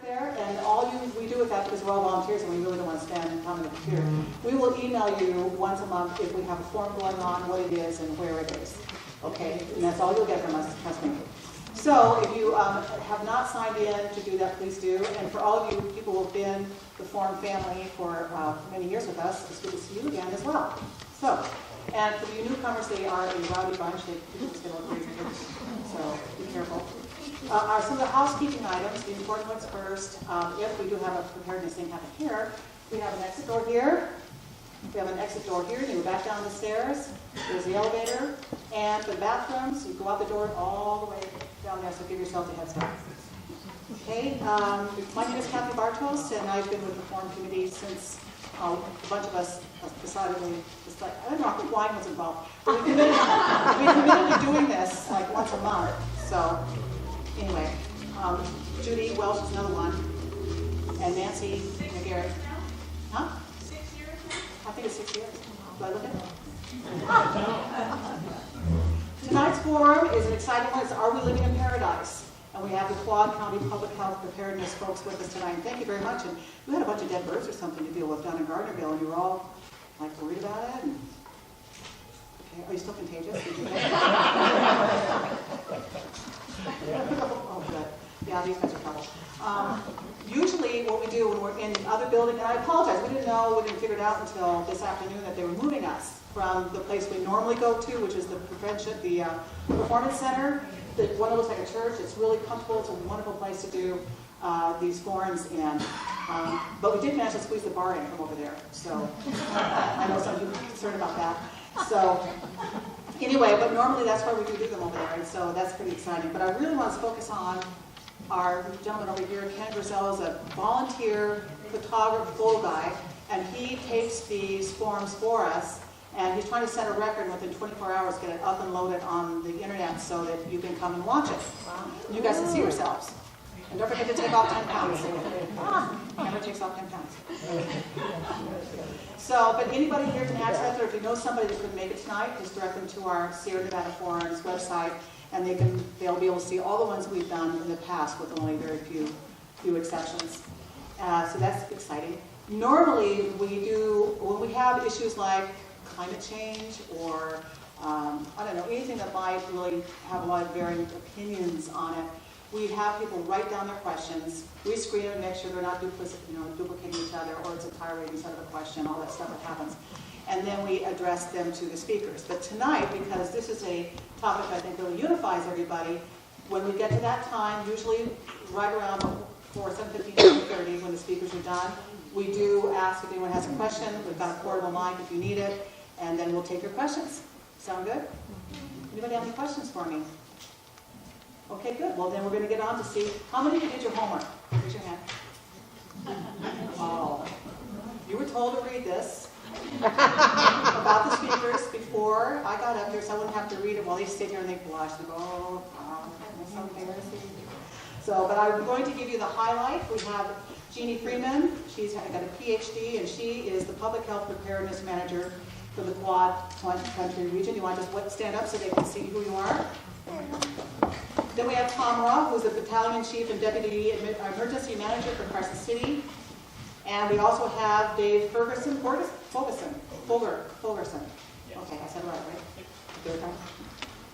there, and we do with that because we're all volunteers and we really don't want to spend time on the computer. We will email you once a month if we have a form going on, what it is and where it is. Okay, and that's all you'll get from us, trust me. So if you have not signed in to do that, please do. And for all of you people who have been the Forum family for many years with us, it's good to see you again as well. So, and for you newcomers, they are a rowdy bunch. People just get a little crazy, so be careful. Some of the housekeeping items, the important ones first. If we do have a preparedness thing happen here, we have an exit door here. We have an exit door here. You go back down the stairs. There's the elevator. And for the bathrooms, you go out the door all the way down there, so give yourself a head start. Okay, my name is Kathy Bartos, and I've been with the Forum Committee since a bunch of us decidedly, just like, I don't know if wine was involved, but we committed to doing this like once a month. So anyway, Judy Welsh is another one, and Nancy McGarrett. Huh? 6 years now? I think it's 6 years. Do I look at it? Tonight's forum is an exciting one. It's Are We Living in Paradise? And we have the Quad County Public Health Preparedness folks with us tonight. And thank you very much. And we had a bunch of dead birds or something to deal with down in Gardnerville, and you were all like worried about it. And, okay, are you still contagious? Oh, good. Yeah, these guys are trouble. Usually what we do when we're in the other building, and I apologize, we didn't figure it out until this afternoon that they were moving us from the place we normally go to, which is the Performance Center. The one that looks like a church. It's really comfortable. It's a wonderful place to do these forums in. But we did manage to squeeze the bar in from over there. So I know some people are concerned about that. So anyway, but normally that's why we do them over there. And so that's pretty exciting. But I really want to focus on our gentleman over here. Ken Grizel is a volunteer photographer, full guy, and he takes these forums for us. And he's trying to set a record within 24 hours, get it up and loaded on the internet so that you can come and watch it. Wow. You guys can see yourselves. And don't forget to take off 10 pounds. Camera takes off 10 pounds. So, but anybody here can access it, or if you know somebody that couldn't make it tonight, just direct them to our Sierra Nevada Forums website, and they'll be able to see all the ones we've done in the past with only very few exceptions. So that's exciting. Normally, when we have issues like climate change or, I don't know, anything that might really have a lot of varying opinions on it, we have people write down their questions. We screen them and make sure they're not duplicating each other, or it's a tirade instead of a question, all that stuff that happens. And then we address them to the speakers. But tonight, because this is a topic I think really unifies everybody, when we get to that time, usually right around 7:15, 7:30, when the speakers are done, we do ask if anyone has a question. We've got a portable mic if you need it, and then we'll take your questions. Sound good? Anybody have any questions for me? Okay, good. Well, then we're going to get on to see how many of you did your homework. Raise your hand. Oh, you were told to read this about the speakers before I got up here, so I wouldn't have to read it while they sit here and they blush and go, oh, that's so embarrassing. So, but I'm going to give you the highlight. We have Jeanne Freeman. She's got a PhD, and she is the Public Health Preparedness Manager for the Quad Country region. You want to just stand up so they can see who you are? Then we have Tod Raw, who's the Battalion Chief and Deputy Emergency Manager for Carson City. And we also have Dave Fogerson. Okay, I said it right? Third time.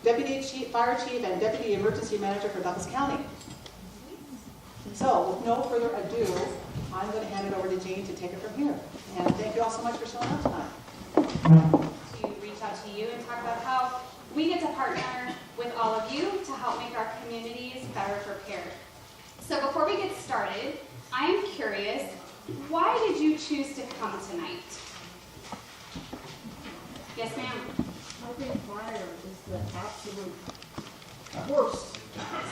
Deputy Fire Chief and Deputy Emergency Manager for Douglas County. So, with no further ado, I'm going to hand it over to Jeanne to take it from here. And thank you all so much for showing up tonight. To reach out to you and talk about how we get to partner with all of you to help make our communities better prepared. So before we get started, I am curious, why did you choose to come tonight? Yes, ma'am. I think fire is the absolute worst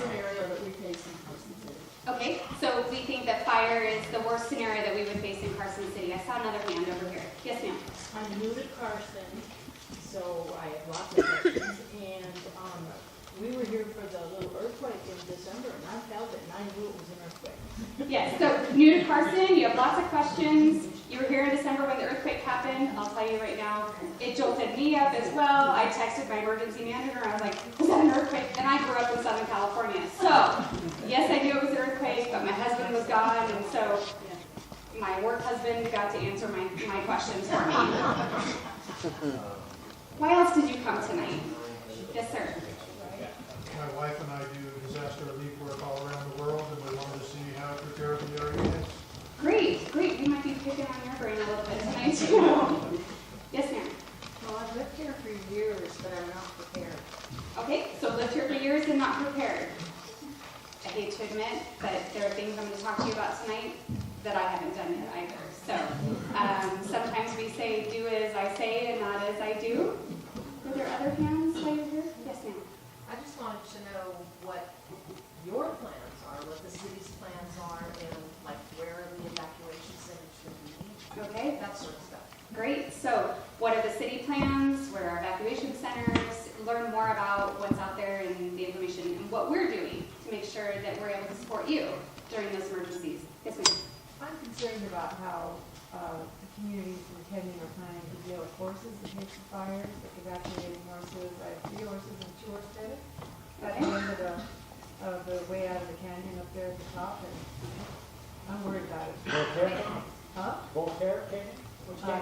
scenario that we face in Carson City. Okay, so we think that fire is the worst scenario that we would face in Carson City. I saw another hand over here. Yes, ma'am. I'm new to Carson, so I have lots of questions. And We were here for the little earthquake in December, and I felt it, and I knew it was an earthquake. Yes, so new to Carson, you have lots of questions. You were here in December when the earthquake happened. I'll tell you right now, it jolted me up as well. I texted my emergency manager, and I was like, was that an earthquake? And I grew up in Southern California. So, yes, I knew it was an earthquake, but my husband was gone, and so my work husband got to answer my questions for me. Why else did you come tonight? Yes, sir. My wife and I do disaster relief work all around the world, and we wanted to see how prepared the area is. Great, great. We might be picking on your brain a little bit tonight, too. Yes, ma'am. Well, I've lived here for years, but I'm not prepared. Okay, so lived here for years and not prepared. I hate to admit, but there are things I'm going to talk to you about tonight that I haven't done yet either. So sometimes we say, do as I say and not as I do. Were there other hands while you're here? Yes, ma'am. I just wanted to know what your plans are, what the city's plans are, and like where the evacuation centers should be, Okay, that sort of stuff. great. So what are the city plans? Where are evacuation centers? Learn more about what's out there and the information and what we're doing to make sure that we're able to support you during those emergencies. Yes, ma'am. I'm concerned about how the communities in Kenyon are planning to deal with horses in case of fires, like evacuating horses. I have 3 horses and 2 horse bedded at the end of the way out of the canyon up there at the top, and I'm worried about it. Huh? Voltaire Canyon?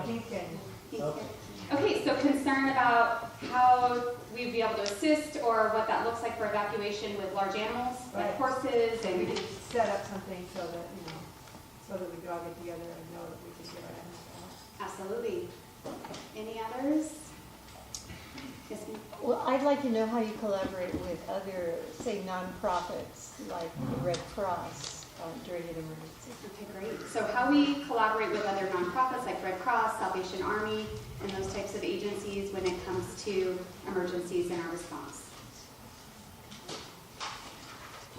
Keith Canyon. Okay. Okay, so concern about how we'd be able to assist or what that looks like for evacuation with large animals, like Right. horses So we and, could set up something so that, so that we could all get together and know that we can get our animals out. absolutely. Any others? Yes, ma'am. Well, I'd like to know how you collaborate with other, say, nonprofits like the Red Cross during an emergency. Okay, great. So how we collaborate with other nonprofits like Red Cross, Salvation Army, and those types of agencies when it comes to emergencies and our response.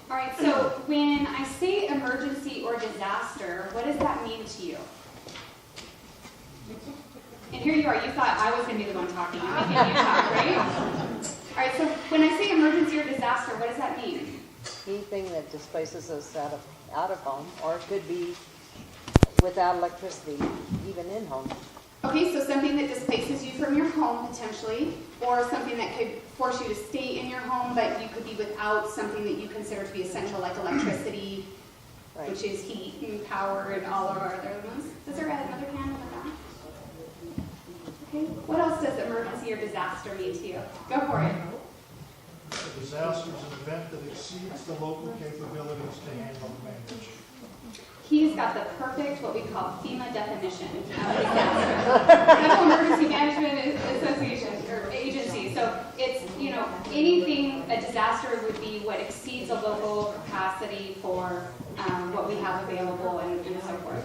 All right, so when I say emergency or disaster, what does that mean to you? And here you are, you thought I was going to be the one talking. I'm making you talk, right? All right, so when I say emergency or disaster, what does that mean? Anything that displaces us out of home, or it could be without electricity, even in home. Okay, so something that displaces you from your home potentially, or something that could force you to stay in your home, but you could be without something that you consider to be essential, like electricity, Right. which is heat and power and all of our other ones. Is there another hand with that? Okay, what else does emergency or disaster mean to you? Go for it. A disaster is an event that exceeds the local capabilities to handle and manage. He's got the perfect, what we call FEMA definition of disaster. Federal Emergency Management Association, or agency. So it's, anything, a disaster would be what exceeds a local capacity for what we have available and so forth.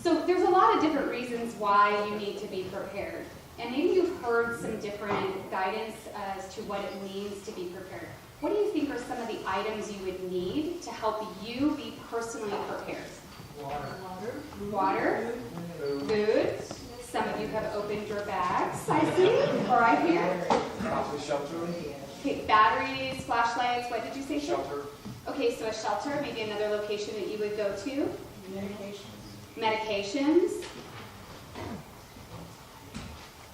So there's a lot of different reasons why you need to be prepared. And maybe you've heard some different guidance as to what it means to be prepared. What do you think are some of the items you would need to help you be personally prepared? Water. Food. Some of you have opened your bags, I see, or I hear. Shelter. Okay, batteries, flashlights, what did you say? Shelter. Okay, so a shelter, maybe another location that you would go to. Medications. Medications.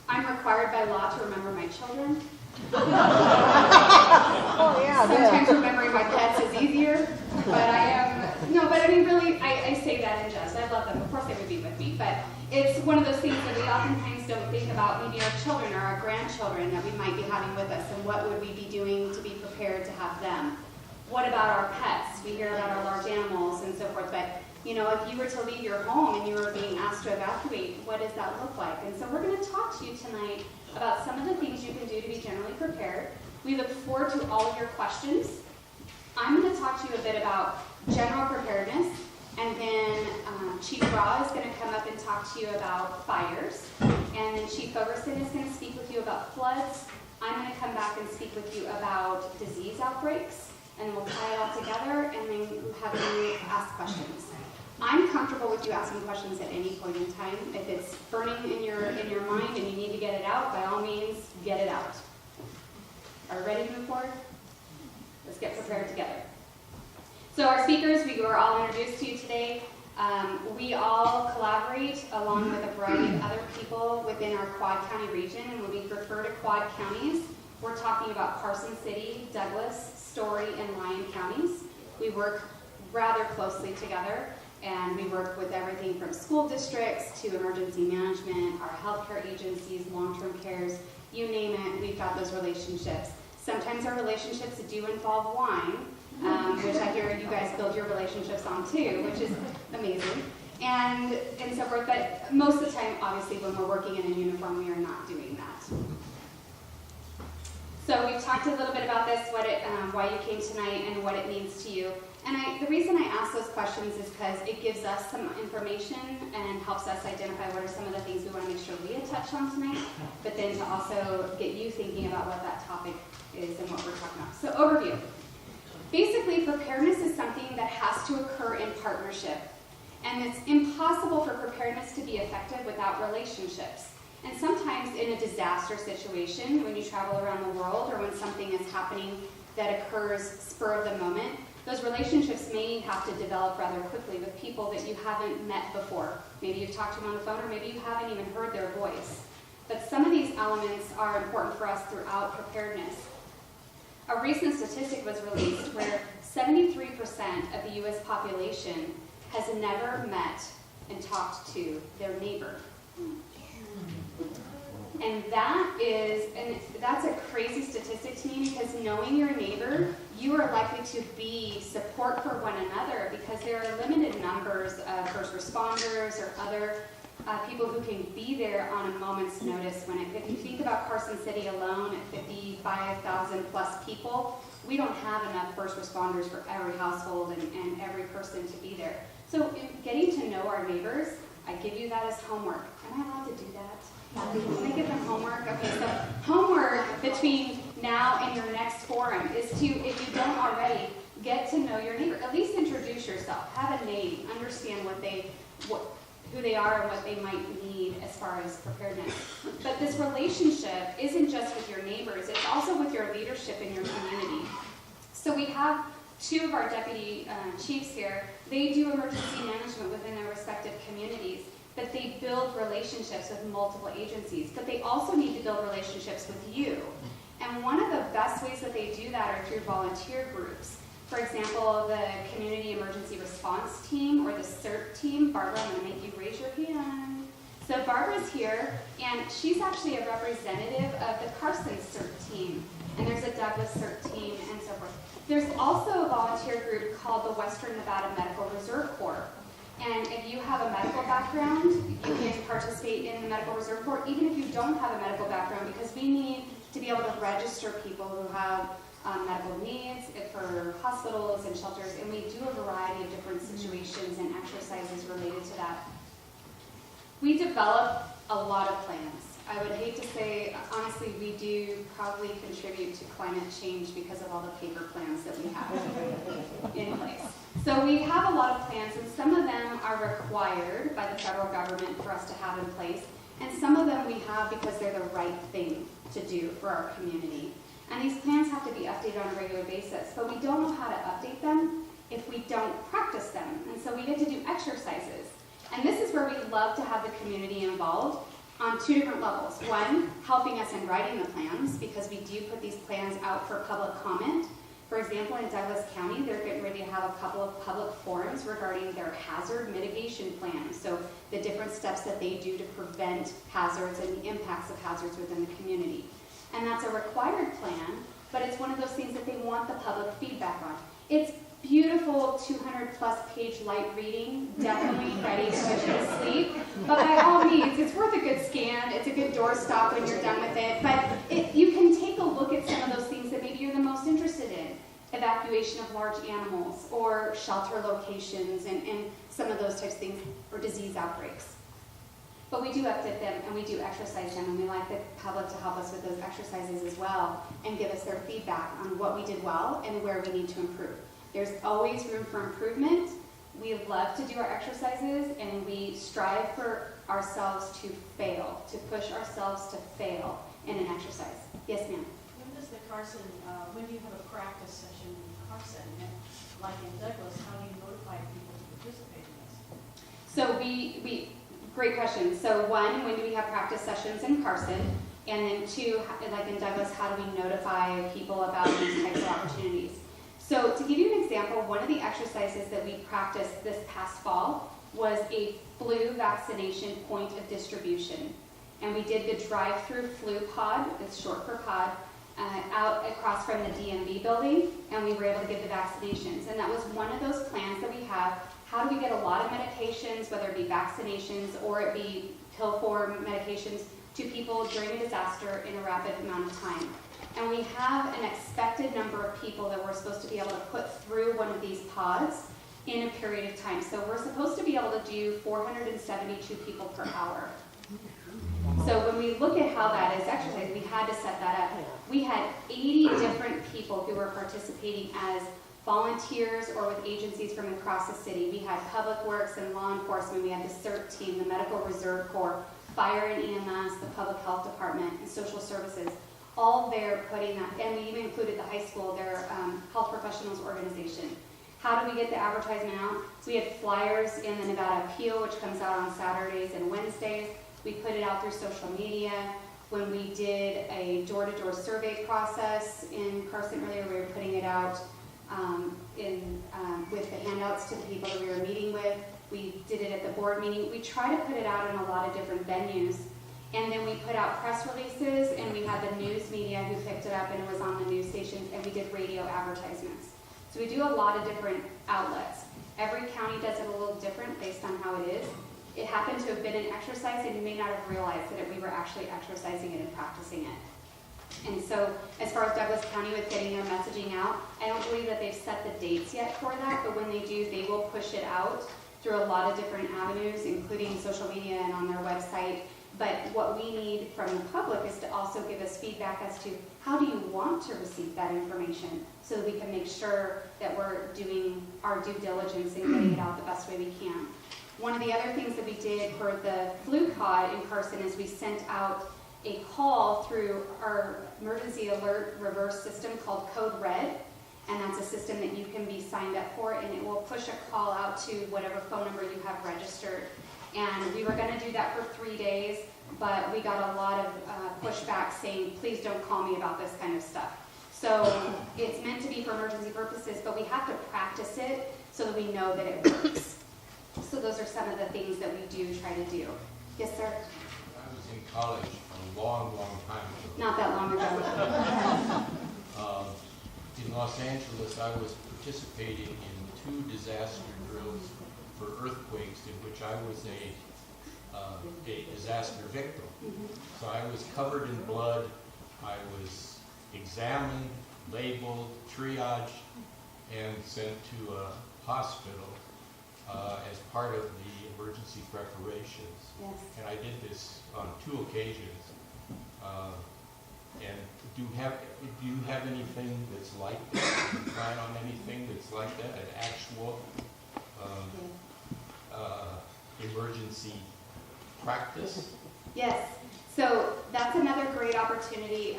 I'm required by law to remember my children. Oh, yeah, Sometimes remembering my pets is easier, but really, I say that in jest. I love them. Of course they would be with me, but it's one of those things that we oftentimes don't think about, maybe our children or our grandchildren that we might be having with us, and what would we be doing to be prepared to have them? What about our pets? We hear about our large animals and so forth, but if you were to leave your home and you were being asked to evacuate, what does that look like? And so we're going to talk to you tonight about some of the things you can do to be generally prepared. We look forward to all of your questions. I'm going to talk to you a bit about general preparedness, and then Chief Raw is going to come up and talk to you about fires, and then Chief Fogerson is going to speak with you about floods. I'm going to come back and speak with you about disease outbreaks, and we'll tie it all together and then have you ask questions. I'm comfortable with you asking questions at any point in time. If it's burning in your mind and you need to get it out, by all means, get it out. Are you ready to move forward? Let's get prepared together. So our speakers, we were all introduced to you today. We all collaborate along with a variety of other people within our Quad County region. And when we refer to Quad Counties, we're talking about Carson City, Douglas, Story, and Lyon counties. We work rather closely together, and we work with everything from school districts to emergency management, our healthcare agencies, long-term cares, you name it, we've got those relationships. Sometimes our relationships do involve wine, which I hear you guys build your relationships on too, which is amazing, and so forth. But most of the time, obviously, when we're working in a uniform, we are not doing that. So we've talked a little bit about this, why you came tonight, and what it means to you. And the reason I ask those questions is because it gives us some information and helps us identify what are some of the things we want to make sure we touch on tonight, but then to also get you thinking about what that topic is and what we're talking about. So overview. Basically, preparedness is something that has to occur in partnership. And it's impossible for preparedness to be effective without relationships. And sometimes in a disaster situation, when you travel around the world or when something is happening that occurs spur of the moment, those relationships may have to develop rather quickly with people that you haven't met before. Maybe you've talked to them on the phone, or maybe you haven't even heard their voice. But some of these elements are important for us throughout preparedness. A recent statistic was released where 73% of the U.S. population has never met and talked to their neighbor. And that's a crazy statistic to me, because knowing your neighbor, you are likely to be support for one another, because there are limited numbers of first responders or other people who can be there on a moment's notice. If you think about Carson City alone at 55,000 plus people, we don't have enough first responders for every household and every person to be there. So in getting to know our neighbors, I give you that as homework. Am I allowed to do that? Can I give them homework? Okay, so homework between now and your next forum is to, if you don't already, get to know your neighbor. At least introduce yourself. Have a name. Understand who they are and what they might need as far as preparedness. But this relationship isn't just with your neighbors. It's also with your leadership in your community. So we have two of our deputy chiefs here. They do emergency management within their respective communities, but they build relationships with multiple agencies. But they also need to build relationships with you. And one of the best ways that they do that are through volunteer groups. For example, the Community Emergency Response Team or the CERT team. Barbara, I'm going to make you raise your hand. So Barbara's here, and she's actually a representative of the Carson CERT team. And there's a Douglas CERT team and so forth. There's also a volunteer group called the Western Nevada Medical Reserve Corps. And if you have a medical background, you can participate in the Medical Reserve Corps, even if you don't have a medical background, because we need to be able to register people who have medical needs for hospitals and shelters, and we do a variety of different situations and exercises related to that. We develop a lot of plans. I would hate to say, honestly, we do probably contribute to climate change because of all the paper plans that we have in place. So we have a lot of plans, and some of them are required by the federal government for us to have in place, and some of them we have because they're the right thing to do for our community. And these plans have to be updated on a regular basis, but we don't know how to update them if we don't practice them. And so we get to do exercises. And this is where we love to have the community involved on two different levels. One, helping us in writing the plans, because we do put these plans out for public comment. For example, in Douglas County, they're getting ready to have a couple of public forums regarding their hazard mitigation plan. So the different steps that they do to prevent hazards and the impacts of hazards within the community. And that's a required plan, but it's one of those things that they want the public feedback on. It's beautiful 200-plus page light reading, definitely ready to put you to sleep. But by all means, it's worth a good scan. It's a good doorstop when you're done with it. But you can take a look at some of those things that maybe you're the most interested in. Evacuation of large animals, or shelter locations, and some of those types of things, or disease outbreaks. But we do update them, and we do exercise them, and we like the public to help us with those exercises as well and give us their feedback on what we did well and where we need to improve. There's always room for improvement. We love to do our exercises, and we strive for ourselves to fail, to push ourselves to fail in an exercise. Yes, ma'am? When does the Carson, when do you have a practice session in Carson? And like in Douglas, how do you notify people to participate in this? So great question. So one, when do we have practice sessions in Carson? And then two, like in Douglas, how do we notify people about these types of opportunities? So to give you an example, one of the exercises that we practiced this past fall was a flu vaccination point of distribution. And we did the drive-through flu pod, it's short for pod, out across from the DMV building, and we were able to give the vaccinations. And that was one of those plans that we have. How do we get a lot of medications, whether it be vaccinations or it be pill form medications, to people during a disaster in a rapid amount of time? And we have an expected number of people that we're supposed to be able to put through one of these pods in a period of time. So we're supposed to be able to do 472 people per hour. So when we look at how that is exercised, we had to set that up. We had 80 different people who were participating as volunteers or with agencies from across the city. We had Public Works and law enforcement. We had the CERT team, the Medical Reserve Corps, Fire and EMS, the Public Health Department, and Social Services, all there putting that, and we even included the high school, their health professionals organization. How do we get the advertisement out? So we had flyers in the Nevada Appeal, which comes out on Saturdays and Wednesdays. We put it out through social media. When we did a door-to-door survey process in Carson earlier, we were putting it out with the handouts to the people that we were meeting with. We did it at the board meeting. We try to put it out in a lot of different venues. And then we put out press releases, and we had the news media who picked it up, and it was on the news stations, and we did radio advertisements. So we do a lot of different outlets. Every county does it a little different based on how it is. It happened to have been an exercise, and you may not have realized that we were actually exercising it and practicing it. And so as far as Douglas County with getting their messaging out, I don't believe that they've set the dates yet for that, but when they do, they will push it out through a lot of different avenues, including social media and on their website. But what we need from the public is to also give us feedback as to how do you want to receive that information so that we can make sure that we're doing our due diligence and getting it out the best way we can. One of the other things that we did for the flu pod in Carson is we sent out a call through our emergency alert reverse system called CodeRed, and that's a system that you can be signed up for, and it will push a call out to whatever phone number you have registered. And we were going to do that for 3 days, but we got a lot of pushback saying, please don't call me about this kind of stuff. So it's meant to be for emergency purposes, but we have to practice it so that we know that it works. So those are some of the things that we do try to do. Yes, sir? I was in college a long, long time ago. Not that long ago. In Los Angeles, I was participating in 2 disaster drills for earthquakes in which I was a disaster victim. So I was covered in blood. I was examined, labeled, triaged, and sent to a hospital as part of the emergency preparations. Yes. And I did this on 2 occasions. And do you have anything that's like that? Do you plan on anything that's like that? An actual emergency practice? Yes. So that's another great opportunity.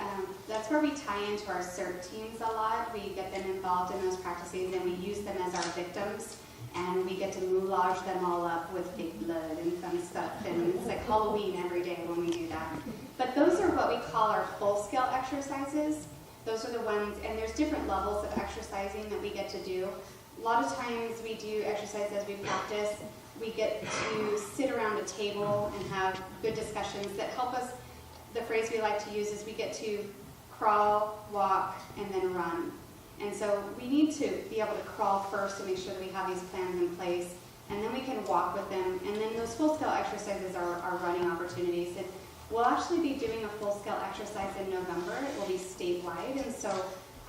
That's where we tie into our CERT teams a lot. We get them involved in those practices, and we use them as our victims. And we get to moulage them all up with fake blood and fun stuff. And it's like Halloween every day when we do that. But those are what we call our full-scale exercises. Those are the ones, and there's different levels of exercising that we get to do. A lot of times we do exercise as we practice. We get to sit around a table and have good discussions that help us. The phrase we like to use is we get to crawl, walk, and then run. And so we need to be able to crawl first to make sure that we have these plans in place, and then we can walk with them. And then those full-scale exercises are running opportunities. And we'll actually be doing a full-scale exercise in November. It will be statewide, and so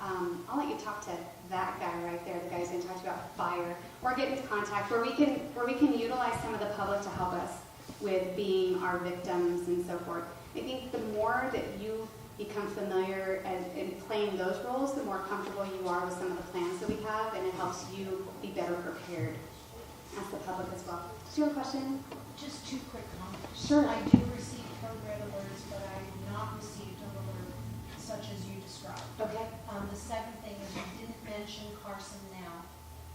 I'll let you talk to that guy right there, the guy who's going to talk about fire, or get into contact where we can utilize some of the public to help us with being our victims and so forth. I think the more that you become familiar and playing those roles, the more comfortable you are with some of the plans that we have, and it helps you be better prepared as the public as well. Do you have a question? Just 2 quick comments. Sure. I do receive CodeRed alerts, but I do not receive an alert such as you described. second thing is you didn't mention Carson Now,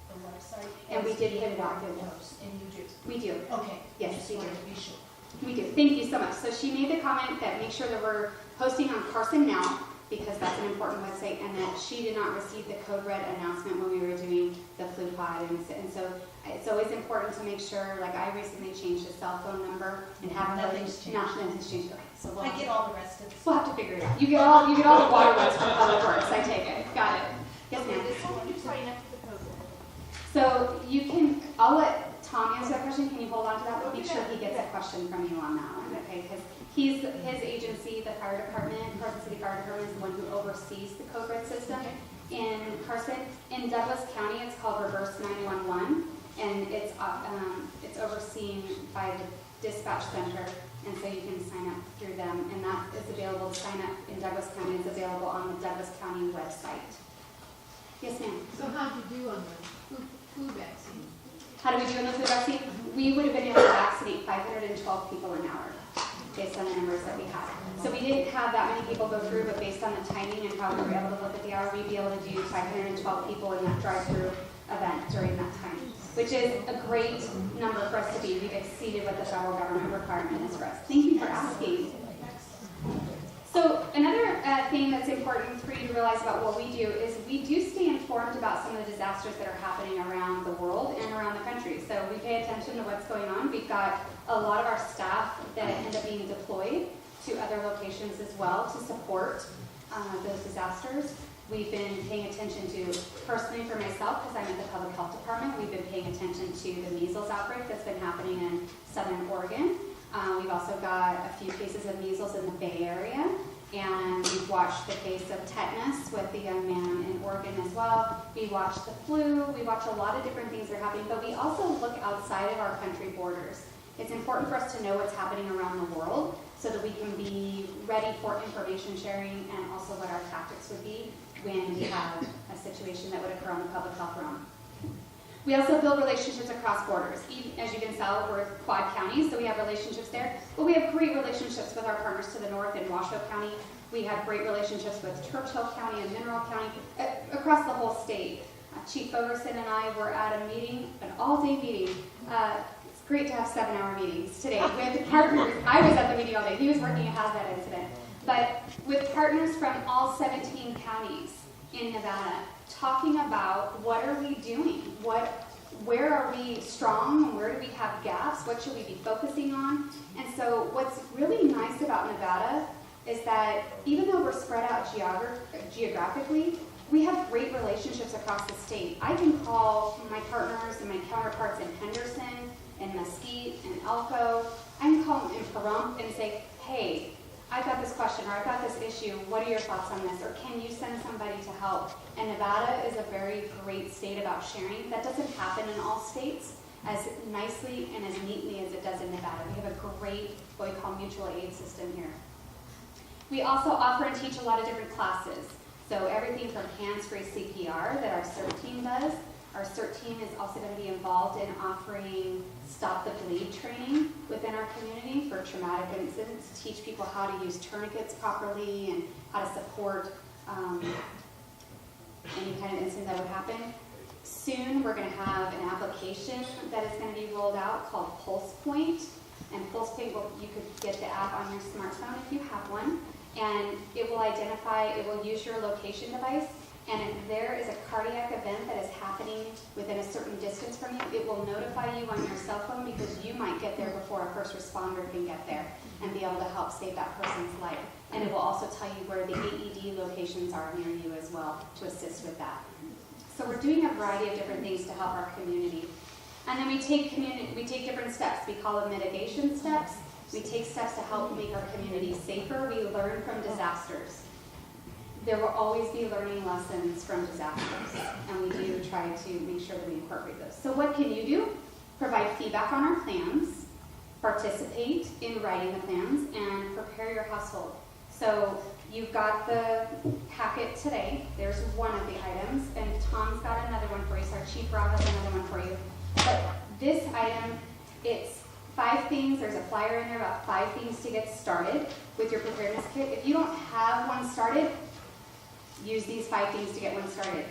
the website. And we as did being put it out one of there. those, and you do. We do. Okay. Yes, I just we do. wanted to be sure. We do. Thank you so much. So she made the comment that make sure that we're posting on Carson Now, because that's an important website, and that she did not receive the CodeRed announcement when we were doing the flu pod. And so it's always important to make sure, like I recently changed a cell phone number and have Nothing's changed. Nothing's changed. Okay, so I get all the rest of this. we'll have to figure it out. You get all the water rights from Public Works. I take it. Got it. Yes, ma'am. When you sign up for the CodeRed. So you can, I'll let Tom answer that question. Can you hold on to that? Make sure he gets a question from you on that one, okay? Because his agency, the fire department, Carson City Fire Department, is the one who oversees the CodeRed system. In Carson, in Douglas County, it's called Reverse 911, and it's overseen by the dispatch center, and so you can sign up through them, and that is available to sign up in Douglas County. It's available on the Douglas County website. Yes, ma'am. So how'd you do on the flu vaccine? How do we do in the flu vaccine? We would have been able to vaccinate 512 people an hour based on the numbers that we had. So we didn't have that many people go through, but based on the timing and how we were able to look at the hour, we'd be able to do 512 people in that drive-through event during that time, which is a great number for us to be. We've exceeded what the federal government requirement is for us. Thank you for asking. So another thing that's important for you to realize about what we do is we do stay informed about some of the disasters that are happening around the world and around the country. So we pay attention to what's going on. We've got a lot of our staff that end up being deployed to other locations as well to support those disasters. We've been paying attention to, personally for myself, because I'm in the Public Health Department, we've been paying attention to the measles outbreak that's been happening in Southern Oregon. We've also got a few cases of measles in the Bay Area, and we've watched the case of tetanus with the young man in Oregon as well. We watch the flu, we watch a lot of different things that are happening, but we also look outside of our country borders. It's important for us to know what's happening around the world so that we can be ready for information sharing and also what our tactics would be when we have a situation that would occur on the public health realm. We also build relationships across borders. As you can tell, we're quad counties, so we have relationships there. But we have great relationships with our partners to the north in Washoe County. We have great relationships with Churchill County and Mineral County, across the whole state. Chief Fogerson and I were at a meeting, an all-day meeting. It's great to have 7-hour meetings today. We had the partners. I was at the meeting all day. He was working a hazmat incident. But with partners from all 17 counties in Nevada, talking about what are we doing, where are we strong, where do we have gaps, what should we be focusing on. And so what's really nice about Nevada is that even though we're spread out geographically, we have great relationships across the state. I can call my partners and my counterparts in Henderson and Mesquite and Elko. I can call them in Pahrump and say, hey, I've got this question, or I've got this issue, what are your thoughts on this, or can you send somebody to help? And Nevada is a very great state about sharing. That doesn't happen in all states as nicely and as neatly as it does in Nevada. We have a great, what we call mutual aid system here. We also offer and teach a lot of different classes. So everything from hands-free CPR that our CERT team does. Our CERT team is also going to be involved in offering Stop the Bleed training within our community for traumatic incidents, to teach people how to use tourniquets properly and how to support any kind of incident that would happen. Soon we're going to have an application that is going to be rolled out called Pulse Point. And Pulse Point, you could get the app on your smartphone if you have one. And it will identify, it will use your location device. And if there is a cardiac event that is happening within a certain distance from you, it will notify you on your cell phone, because you might get there before a first responder can get there and be able to help save that person's life. And it will also tell you where the AED locations are near you as well to assist with that. So we're doing a variety of different things to help our community. And then we take different steps. We call them mitigation steps. We take steps to help make our community safer. We learn from disasters. There will always be learning lessons from disasters, and we do try to make sure that we incorporate those. So what can you do? Provide feedback on our plans, participate in writing the plans, and prepare your household. So you've got the packet today. There's one of the items, and Tom's got another one for you, so our Chief Raw has another one for you. But this item, it's 5 things. There's a flyer in there about 5 things to get started with your preparedness kit. If you don't have one started, use these 5 things to get one started.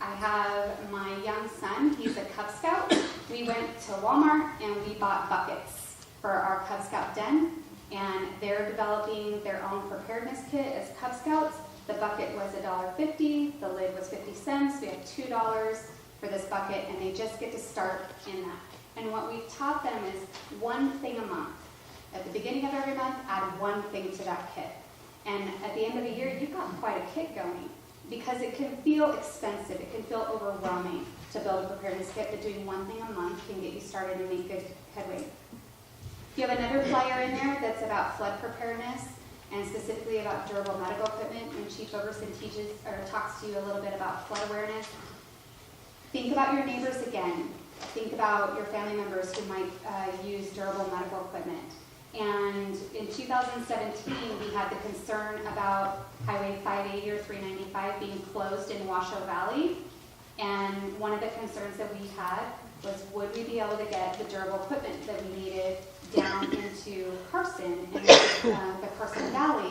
I have my young son, he's a Cub Scout. We went to Walmart and we bought buckets for our Cub Scout den, and they're developing their own preparedness kit as Cub Scouts. The bucket was $1.50, the lid was 50 cents. We have $2 for this bucket, and they just get to start in that. And what we've taught them is 1 thing a month. At the beginning of every month, add 1 thing to that kit. And at the end of the year, you've got quite a kit going, because it can feel expensive, it can feel overwhelming to build a preparedness kit, but doing 1 thing a month can get you started and make good headway. You have another flyer in there that's about flood preparedness, and specifically about durable medical equipment, and Chief Fogerson talks to you a little bit about flood awareness. Think about your neighbors again. Think about your family members who might use durable medical equipment. And in 2017, we had the concern about Highway 580 or 395 being closed in Washoe Valley. And one of the concerns that we had was, would we be able to get the durable equipment that we needed down into Carson and the Carson Valley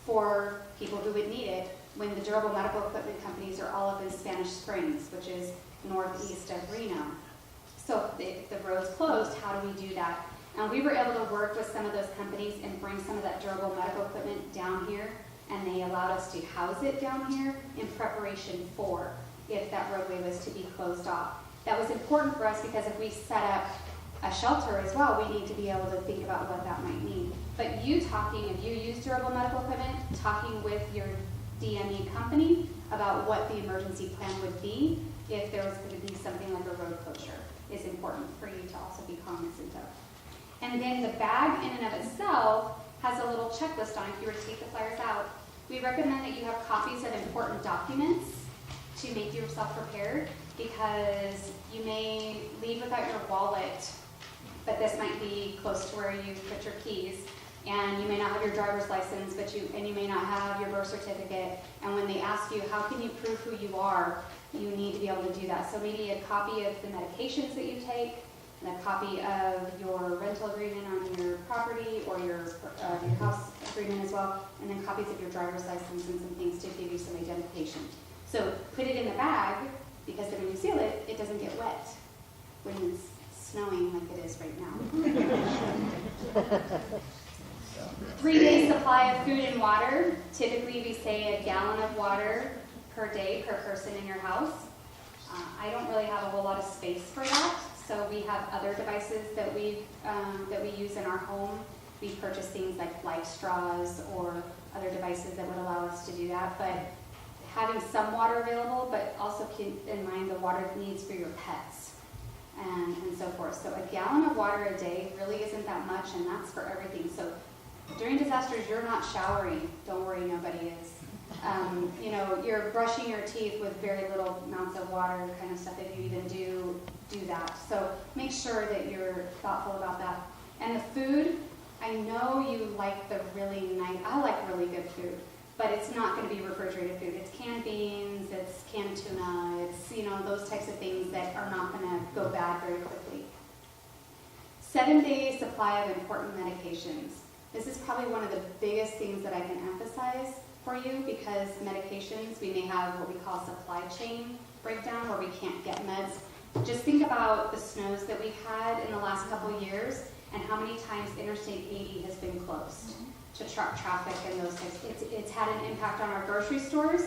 for people who would need it, when the durable medical equipment companies are all up in Spanish Springs, which is northeast of Reno. So if the road's closed, how do we do that? And we were able to work with some of those companies and bring some of that durable medical equipment down here, and they allowed us to house it down here in preparation for if that roadway was to be closed off. That was important for us, because if we set up a shelter as well, we need to be able to think about what that might mean. But if you use durable medical equipment, talking with your DME company about what the emergency plan would be if there was going to be something like a road closure is important for you to also be cognizant of. And then the bag in and of itself has a little checklist on it if you were to take the flyers out. We recommend that you have copies of important documents to make yourself prepared, because you may leave without your wallet, but this might be close to where you put your keys, and you may not have your driver's license, and you may not have your birth certificate, and when they ask you, how can you prove who you are, you need to be able to do that. So maybe a copy of the medications that you take, and a copy of your rental agreement on your property, or your house agreement as well, and then copies of your driver's license and some things to give you some identification. So put it in the bag, because then when you seal it, it doesn't get wet when it's snowing like it is right now. 3-day supply of food and water. Typically we say a gallon of water per day per person in your house. I don't really have a whole lot of space for that, so we have other devices that we use in our home. We purchase things like life straws or other devices that would allow us to do that. But having some water available, but also keep in mind the water needs for your pets and so forth. So a gallon of water a day really isn't that much, and that's for everything. So during disasters, you're not showering. Don't worry, nobody is. You're brushing your teeth with very little amounts of water, kind of stuff, if you even do that. So make sure that you're thoughtful about that. And the food, I know you like the really nice, I like really good food, but it's not going to be refrigerated food. It's canned beans, it's canned tuna, it's, those types of things that are not going to go bad very quickly. 7-day supply of important medications. This is probably one of the biggest things that I can emphasize for you, because medications, we may have what we call supply chain breakdown, where we can't get meds. Just think about the snows that we've had in the last couple of years, and how many times Interstate 80 has been closed to truck traffic and those types. It's had an impact on our grocery stores,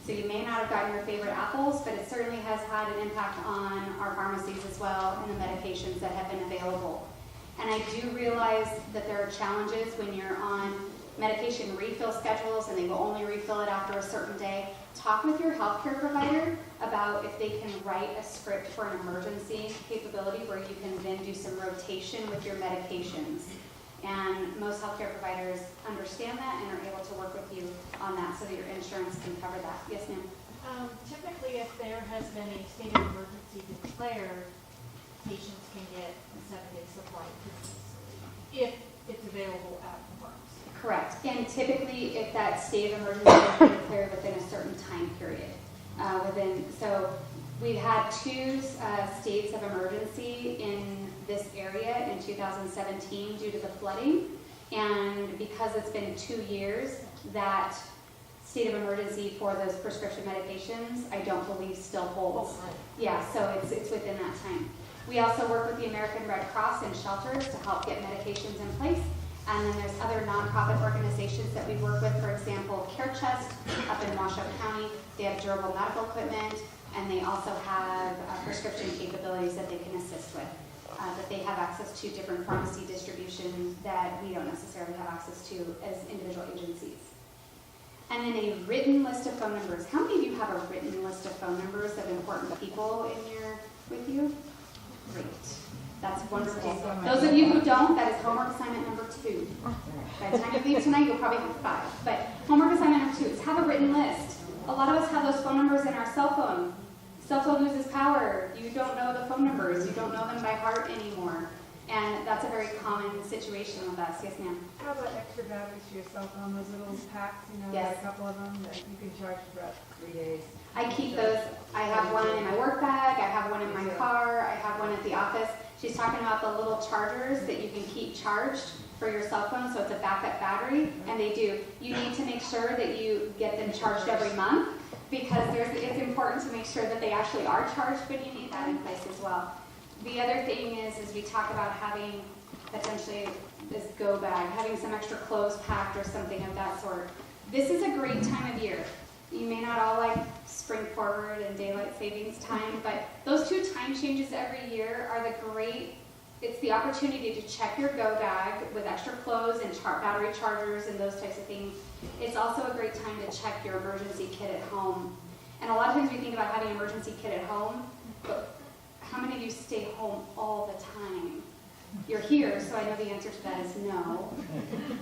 so you may not have gotten your favorite apples, but it certainly has had an impact on our pharmacies as well, and the medications that have been available. And I do realize that there are challenges when you're on medication refill schedules and they will only refill it after a certain day. Talk with your healthcare provider about if they can write a script for an emergency capability where you can then do some rotation with your medications. And most healthcare providers understand that and are able to work with you on that so that your insurance can cover that. Yes, ma'am? Typically, if there has been a state of emergency declared, patients can get a 7-day supply if it's available at the pharmacy. Correct. And typically, if that state of emergency is declared within a certain time period, so we've had 2 states of emergency in this area in 2017 due to the flooding, and because it's been 2 years, that state of emergency for those prescription medications, I don't believe still holds. Yeah, so it's within that time. We also work with the American Red Cross and shelters to help get medications in place. And then there's other nonprofit organizations that we work with, for example, Care Chest up in Washoe County. They have durable medical equipment, and they also have prescription capabilities that they can assist with. That they have access to different pharmacy distribution that we don't necessarily have access to as individual agencies. And then a written list of phone numbers. How many of you have a written list of phone numbers of important people with you? Great. That's wonderful. Those of you who don't, that is homework assignment number 2. By the time you leave tonight, you'll probably have 5. But homework assignment number 2 is have a written list. A lot of us have those phone numbers in our cell phone. Cell phone loses power. You don't know the phone numbers. You don't know them by heart anymore. And that's a very common situation with us. Yes, ma'am? How about extra batteries for your cell phone, those little packs, Yes. a couple of them that you can charge for about 3 days? I keep those. I have one in my work bag. I have one in my car. I have one at the office. She's talking about the little chargers that you can keep charged for your cell phone, so it's a backup battery, and they do. You need to make sure that you get them charged every month because it's important to make sure that they actually are charged when you need that in place as well. The other thing is we talk about having potentially this go bag, having some extra clothes packed or something of that sort. This is a great time of year. You may not all like spring forward and daylight savings time, but those 2 time changes every year are it's the opportunity to check your go bag with extra clothes and battery chargers and those types of things. It's also a great time to check your emergency kit at home. And a lot of times we think about having an emergency kit at home, but how many of you stay home all the time? You're here, so I know the answer to that is no.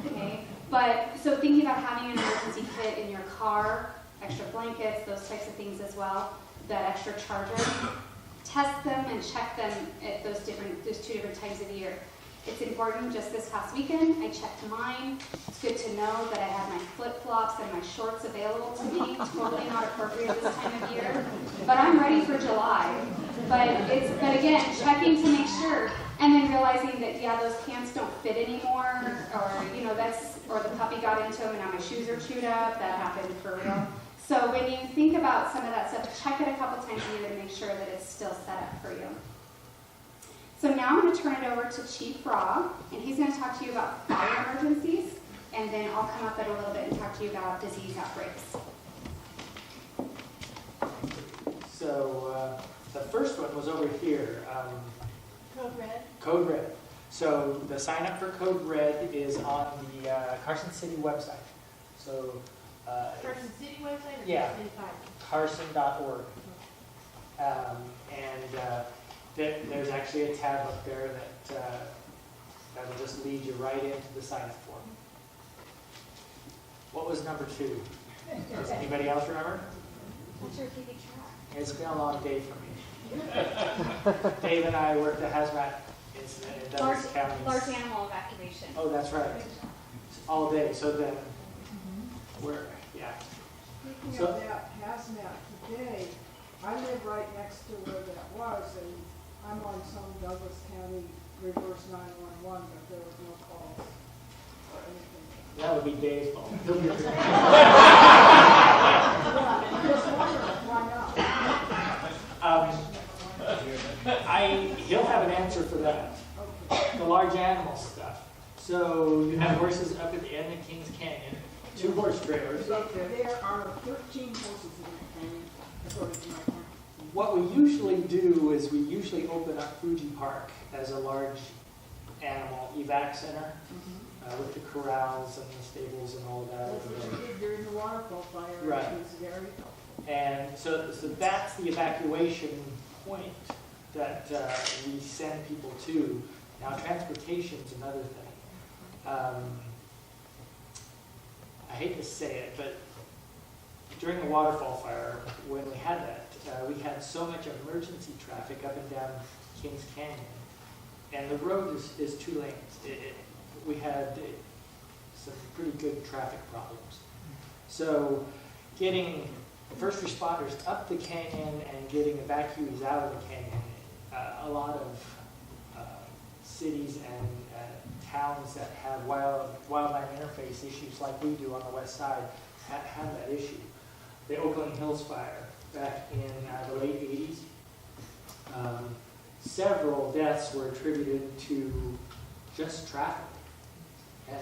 Okay? But so thinking about having an emergency kit in your car, extra blankets, those types of things as well, that extra charger, test them and check them at those 2 different times of the year. It's important. Just this past weekend, I checked mine. It's good to know that I have my flip-flops and my shorts available to me. Totally not appropriate this time of year, but I'm ready for July. But again, checking to make sure, and then realizing that those pants don't fit anymore, or the puppy got into them and now my shoes are chewed up. That happened for real. So when you think about some of that stuff, check it a couple times a year to make sure that it's still set up for you. So now I'm going to turn it over to Chief Raw, and he's going to talk to you about fire emergencies, and then I'll come up in a little bit and talk to you about disease outbreaks. So the first one was over here. CodeRed. CodeRed. So the sign up for CodeRed is on the Carson City website. So Carson City website or Yeah. Carson City Fire? Carson.org. There's actually a tab up there that will just lead you right into the sign up form. What was number 2? Does anybody else remember? Not sure if you keep track. It's been a long day for me. Dave and I worked a hazmat incident in Douglas County. Large animal evacuation. Oh, that's right. All day. So then, Speaking So- of that hazmat today, I live right next to where that was, and I'm on some Douglas County reverse 911, but there was no calls or anything. that would be Dave's fault. I'm just wondering, why not? He'll have an answer for that. Okay. The large animal stuff. So you have horses up at the end of Kings Canyon, 2 horse trailers. There are 13 horses in that canyon, according to my count. What we usually do is we usually open up Fuji Park as a large animal evac center with the corrals and the stables and all of that. That's what you did during the waterfall fire, Right. which was very helpful. And so that's the evacuation point that we send people to. Now, transportation's another thing. I hate to say it, but during the waterfall fire, when we had that, we had so much emergency traffic up and down Kings Canyon, and the road is 2 lanes. We had some pretty good traffic problems. So getting first responders up the canyon and getting evacuees out of the canyon, a lot of cities and towns that have wildland interface issues like we do on the west side had that issue. The Oakland Hills fire back in the late 80s. Several deaths were attributed to just traffic. And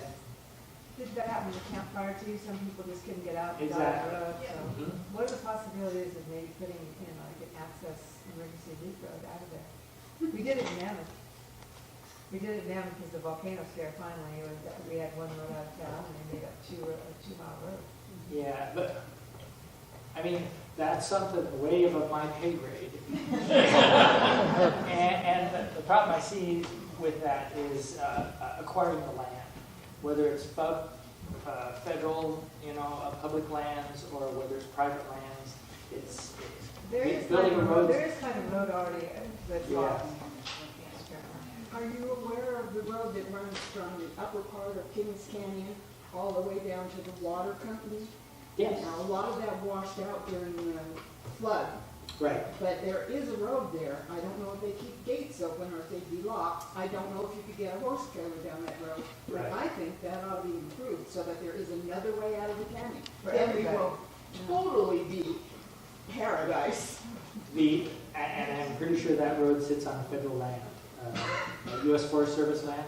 Did that happen to campfire too? Some people just couldn't get out. Exactly. The road, so. Mhm. What are the possibilities of maybe putting in like an access emergency loop road out of there? We did it in Mammoth. We did it in Mammoth because the volcano scare finally, it was, we had one road out of town and they made a 2-mile road. Yeah, but, I mean, that's something way above my pay grade. and the problem I see with that is acquiring the land, whether it's federal, public lands, or whether it's private lands. It's building a road. There is kind of road already that's Yeah. off. Are you aware of the road that runs from the upper part of Kings Canyon all the way down to the water company? Yes. Now, a lot of that washed out during the flood, Right. but there is a road there. I don't know if they keep gates open or if they'd be locked. I don't know if you could get a horse trailer down that road. But Right. I think that ought to be improved so that there is another way out of the canyon. For Then we everybody. will totally be paradise. And I'm pretty sure that road sits on federal land, U.S. Forest Service land,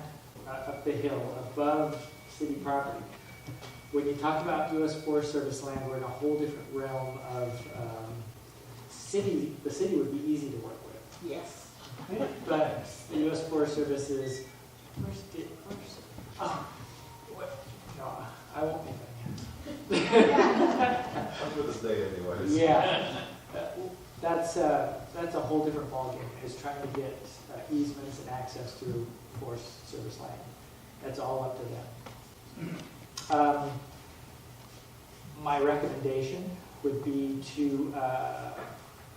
up the hill, above city property. When you talk about U.S. Forest Service land, we're in a whole different realm of city. The city would be easy to work with, Yes. but the U.S. Forest Service is. No, I won't make that. I'm for the state anyways. Yeah, that's a whole different ballgame, is trying to get easements and access to Forest Service land. That's all up to them. My recommendation would be to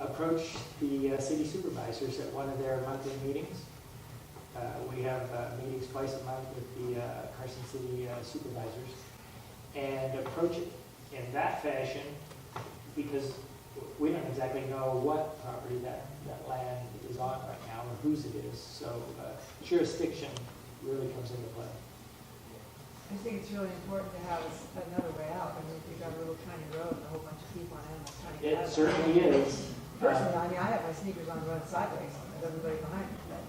approach the city supervisors at one of their monthly meetings. We have meetings twice a month with the Carson City supervisors, and approach it in that fashion, because we don't exactly know what property that land is on right now or whose it is. So jurisdiction really comes into play. I think it's really important to have another way out. I mean, if you've got a little tiny road and a whole bunch of people on animals trying to get out It of certainly is. Personally, I mean, I have my sneakers on running sideways with everybody behind me, but,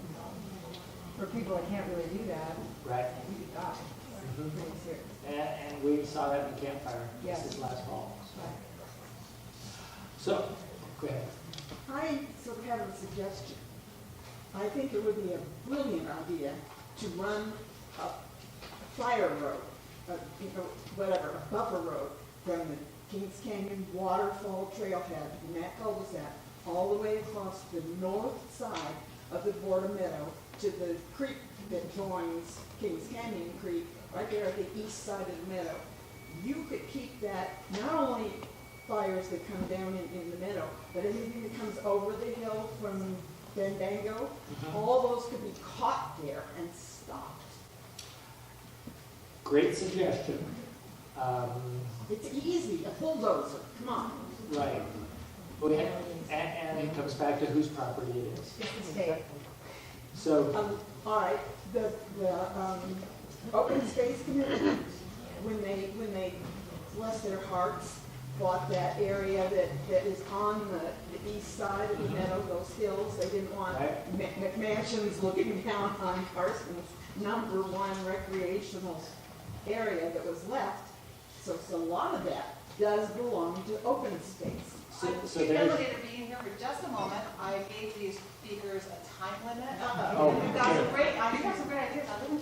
for people that can't really do that, Right. you could die. Mhm. Pretty serious. And we saw that in the campfire Yes. this last fall. Right. So, go ahead. I sort of have a suggestion. I think it would be a brilliant idea to run a fire road, a buffer road from the Kings Canyon Waterfall Trailhead in that cul-de-sac all the way across the north side of the Border Meadow to the creek that joins Kings Canyon Creek, right there at the east side of the meadow. You could keep that, not only fires that come down in the meadow, but anything that comes over the hill from Fandango, all those could be caught there and stopped. Great suggestion. It's easy, a bulldozer, come on. Right. And it comes back to whose property it is. It's the state. So, All right, the Open Space Committee, when they, bless their hearts, bought that area that is on the east side of the meadow, those hills, they didn't want Right. McMansions looking down on Carson's #1 recreational area that was left. So a lot of that does belong to open space. so The there's, ability to be here for just a moment, I gave these speakers a time limit. Oh, You got some okay. great, you got some great ideas, I live in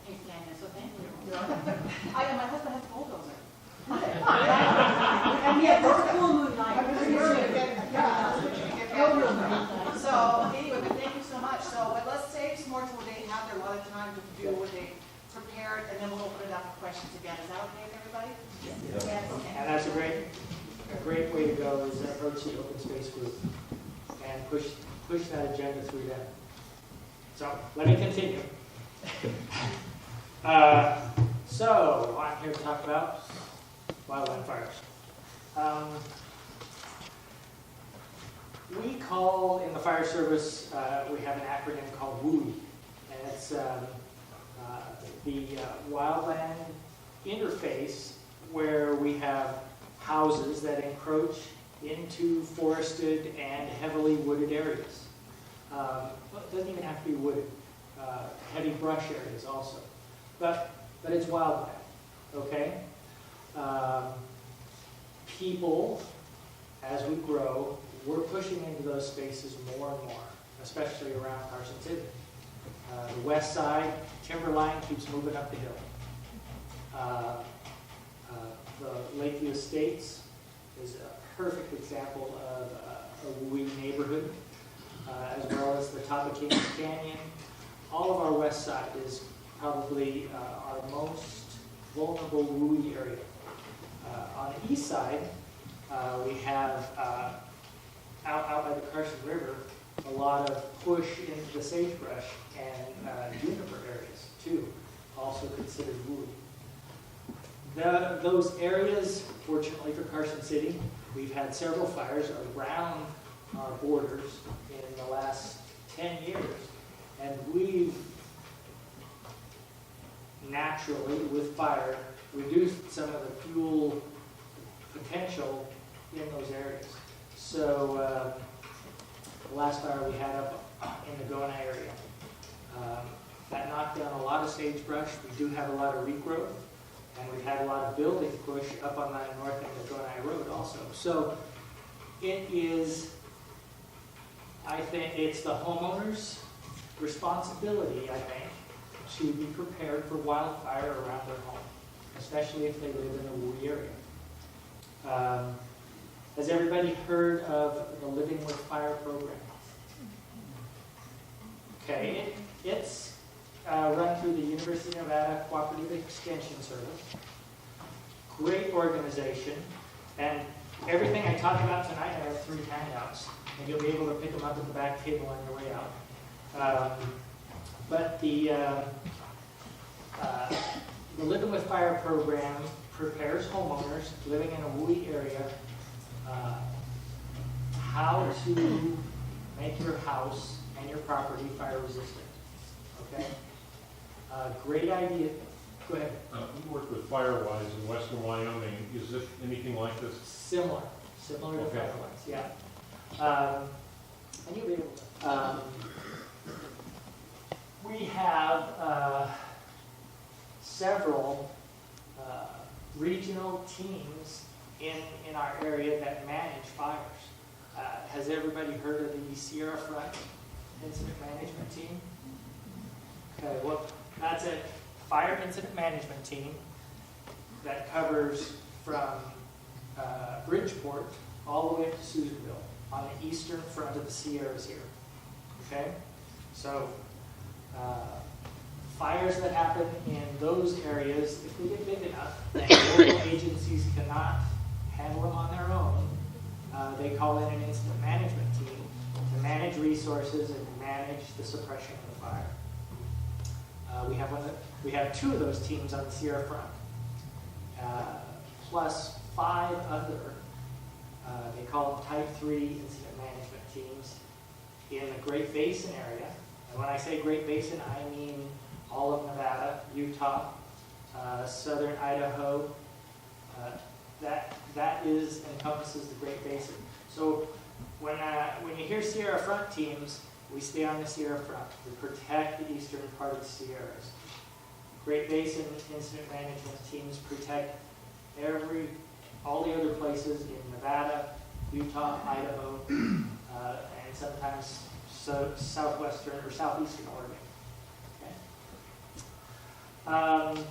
Kings Canyon, so thank you. My husband has a bulldozer. And we have full moon night. So anyway, but thank you so much. So, but let's save some more till they have their lot of time to do what they prepared, and then we'll open it up for questions again. Is that okay with everybody? Yes. Okay. and that's a great way to go, is approach the open space group and push that agenda through them. So let me continue. So I'm here to talk about wildland fires. We call in the fire service, we have an acronym called WOOI, and it's the wildland interface, where we have houses that encroach into forested and heavily wooded areas. Well, it doesn't even have to be wooded. Heavy brush areas also. But it's wildlife, okay? People, as we grow, we're pushing into those spaces more and more, especially around Carson City. The west side timberline keeps moving up the hill. The Lakeview Estates is a perfect example of a WUI neighborhood, as well as the top of Kings Canyon. All of our west side is probably our most vulnerable WUI area. On the east side, we have out by the Carson River a lot of push into the sagebrush and juniper areas too, also considered WUI. Those areas, fortunately for Carson City, we've had several fires around our borders in the last 10 years, and we've naturally, with fire, reduced some of the fuel potential in those areas. So the last fire we had up in the Gona area, that knocked down a lot of sagebrush. We do have a lot of regrowth, and we've had a lot of building push up on that north end of Gona Road also. So it is, I think, it's the homeowner's responsibility, I think, to be prepared for wildfire around their home, especially if they live in a WUI area. Has everybody heard of the Living with Fire program? Okay, it's run through the University of Nevada Cooperative Extension Service. Great organization, and everything I talk about tonight, I have 3 handouts, and you'll be able to pick them up at the back table on your way out. But the Living with Fire program prepares homeowners living in a WUI area how to make your house and your property fire resistant. Okay? Great idea. Go ahead. We work with Firewise in western Wyoming. Is it anything like this? Similar to Okay. Firewise, yeah. And you'll be able to. We have several regional teams in our area that manage fires. Has everybody heard of the Sierra Front Incident Management Team? Okay, well, that's a fire incident management team that covers from Bridgeport all the way to Susanville on the eastern front of the Sierras here. Okay? So, fires that happen in those areas, if they get big enough and local agencies cannot handle them on their own, they call in an incident management team to manage resources and manage the suppression of the fire. We have 2 of those teams on the Sierra Front, plus 5 other, they call them Type 3 incident management teams in the Great Basin area. And when I say Great Basin, I mean all of Nevada, Utah, southern Idaho. That encompasses the Great Basin. So when you hear Sierra Front teams, we stay on the Sierra Front. We protect the eastern part of the Sierras. Great Basin incident management teams protect all the other places in Nevada, Utah, Idaho, and sometimes southwestern or southeastern Oregon. Okay.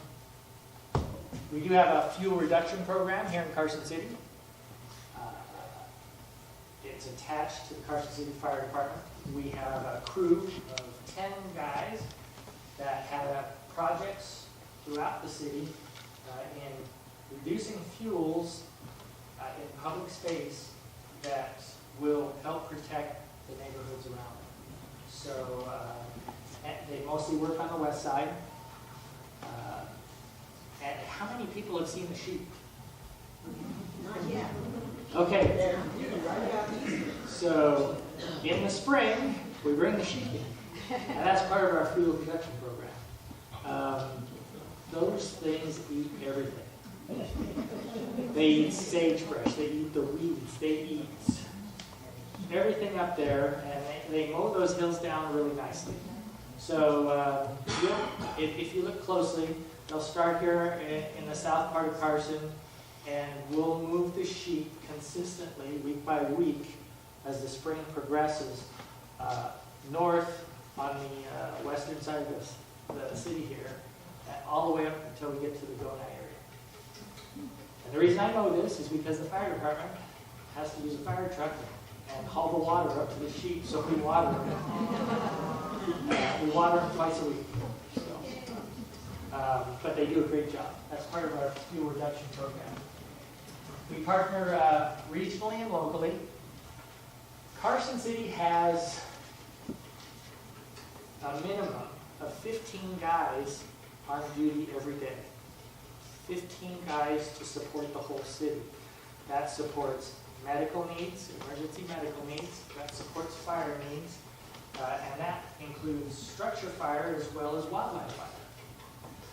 We do have a fuel reduction program here in Carson City. It's attached to the Carson City Fire Department. We have a crew of 10 guys that have projects throughout the city in reducing fuels in public space that will help protect the neighborhoods around them. So they mostly work on the west side. And how many people have seen the sheep? Not yet. Okay. They're right about Easter. So in the spring, we bring the sheep in. And that's part of our fuel reduction program. Those things eat everything. They eat sagebrush, they eat the weeds, they eat everything up there, and they mow those hills down really nicely. So if you look closely, they'll start here in the south part of Carson, and we'll move the sheep consistently, week by week, as the spring progresses, north on the western side of the city here, and all the way up until we get to the Gona area. And the reason I know this is because the fire department has to use a fire truck and haul the water up to the sheep, so we water them. We water them twice a week. So, but they do a great job. That's part of our fuel reduction program. We partner regionally and locally. Carson City has a minimum of 15 guys on duty every day. 15 guys to support the whole city. That supports medical needs, emergency medical needs, that supports fire needs, and that includes structure fire as well as wildlife fire.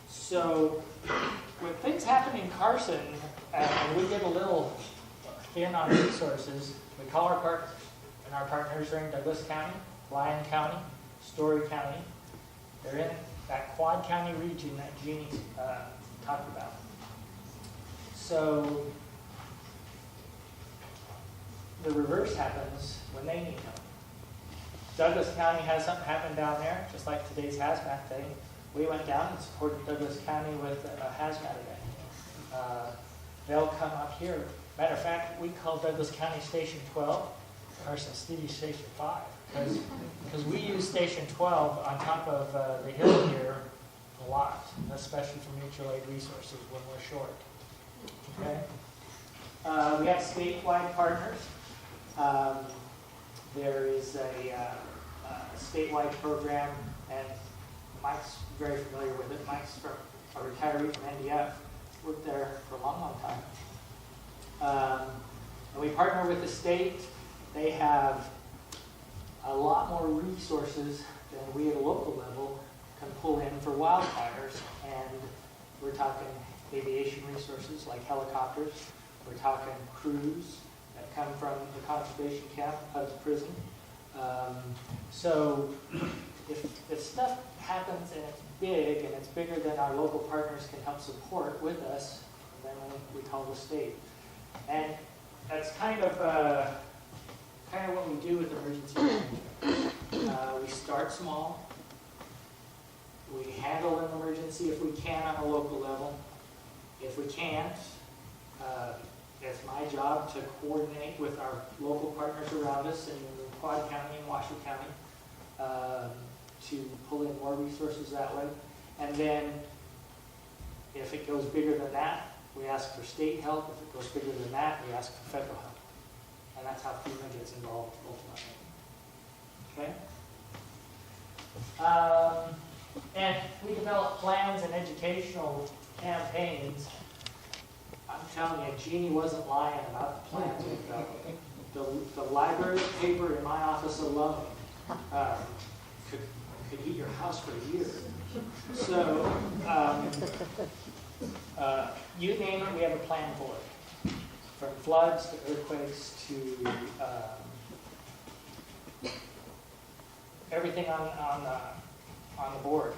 So when things happen in Carson, and we get a little thin on resources, we call our partners, and our partners are in Douglas County, Lyon County, Story County. They're in that Quad County region that Jeanne talked about. So the reverse happens when they need help. Douglas County has something happen down there, just like today's hazmat thing. We went down and supported Douglas County with a hazmat event. They'll come up here. Matter of fact, we call Douglas County Station 12, Carson City Station 5, because we use Station 12 on top of the hill here a lot, especially for mutual aid resources when we're short. Okay. We have statewide partners. There is a statewide program, and Mike's very familiar with it. Mike's a retiree from NDF, worked there for a long, long time. And we partner with the state. They have a lot more resources than we at a local level can pull in for wildfires, and we're talking aviation resources like helicopters. We're talking crews that come from the conservation camp out of the prison. So if stuff happens and it's big and it's bigger than our local partners can help support with us, then we call the state. And that's kind of what we do with emergency management. We start small. We handle an emergency if we can on a local level. If we can't, it's my job to coordinate with our local partners around us in Quad County and Washoe County to pull in more resources that way. And then if it goes bigger than that, we ask for state help. If it goes bigger than that, we ask for federal help. And that's how Freeman gets involved ultimately. Okay? And we develop plans and educational campaigns. I'm telling you, Jeanne wasn't lying about the plans we developed. The library paper in my office alone could heat your house for a year. So, you name it, we have a plan for it. From floods to earthquakes to everything on the board.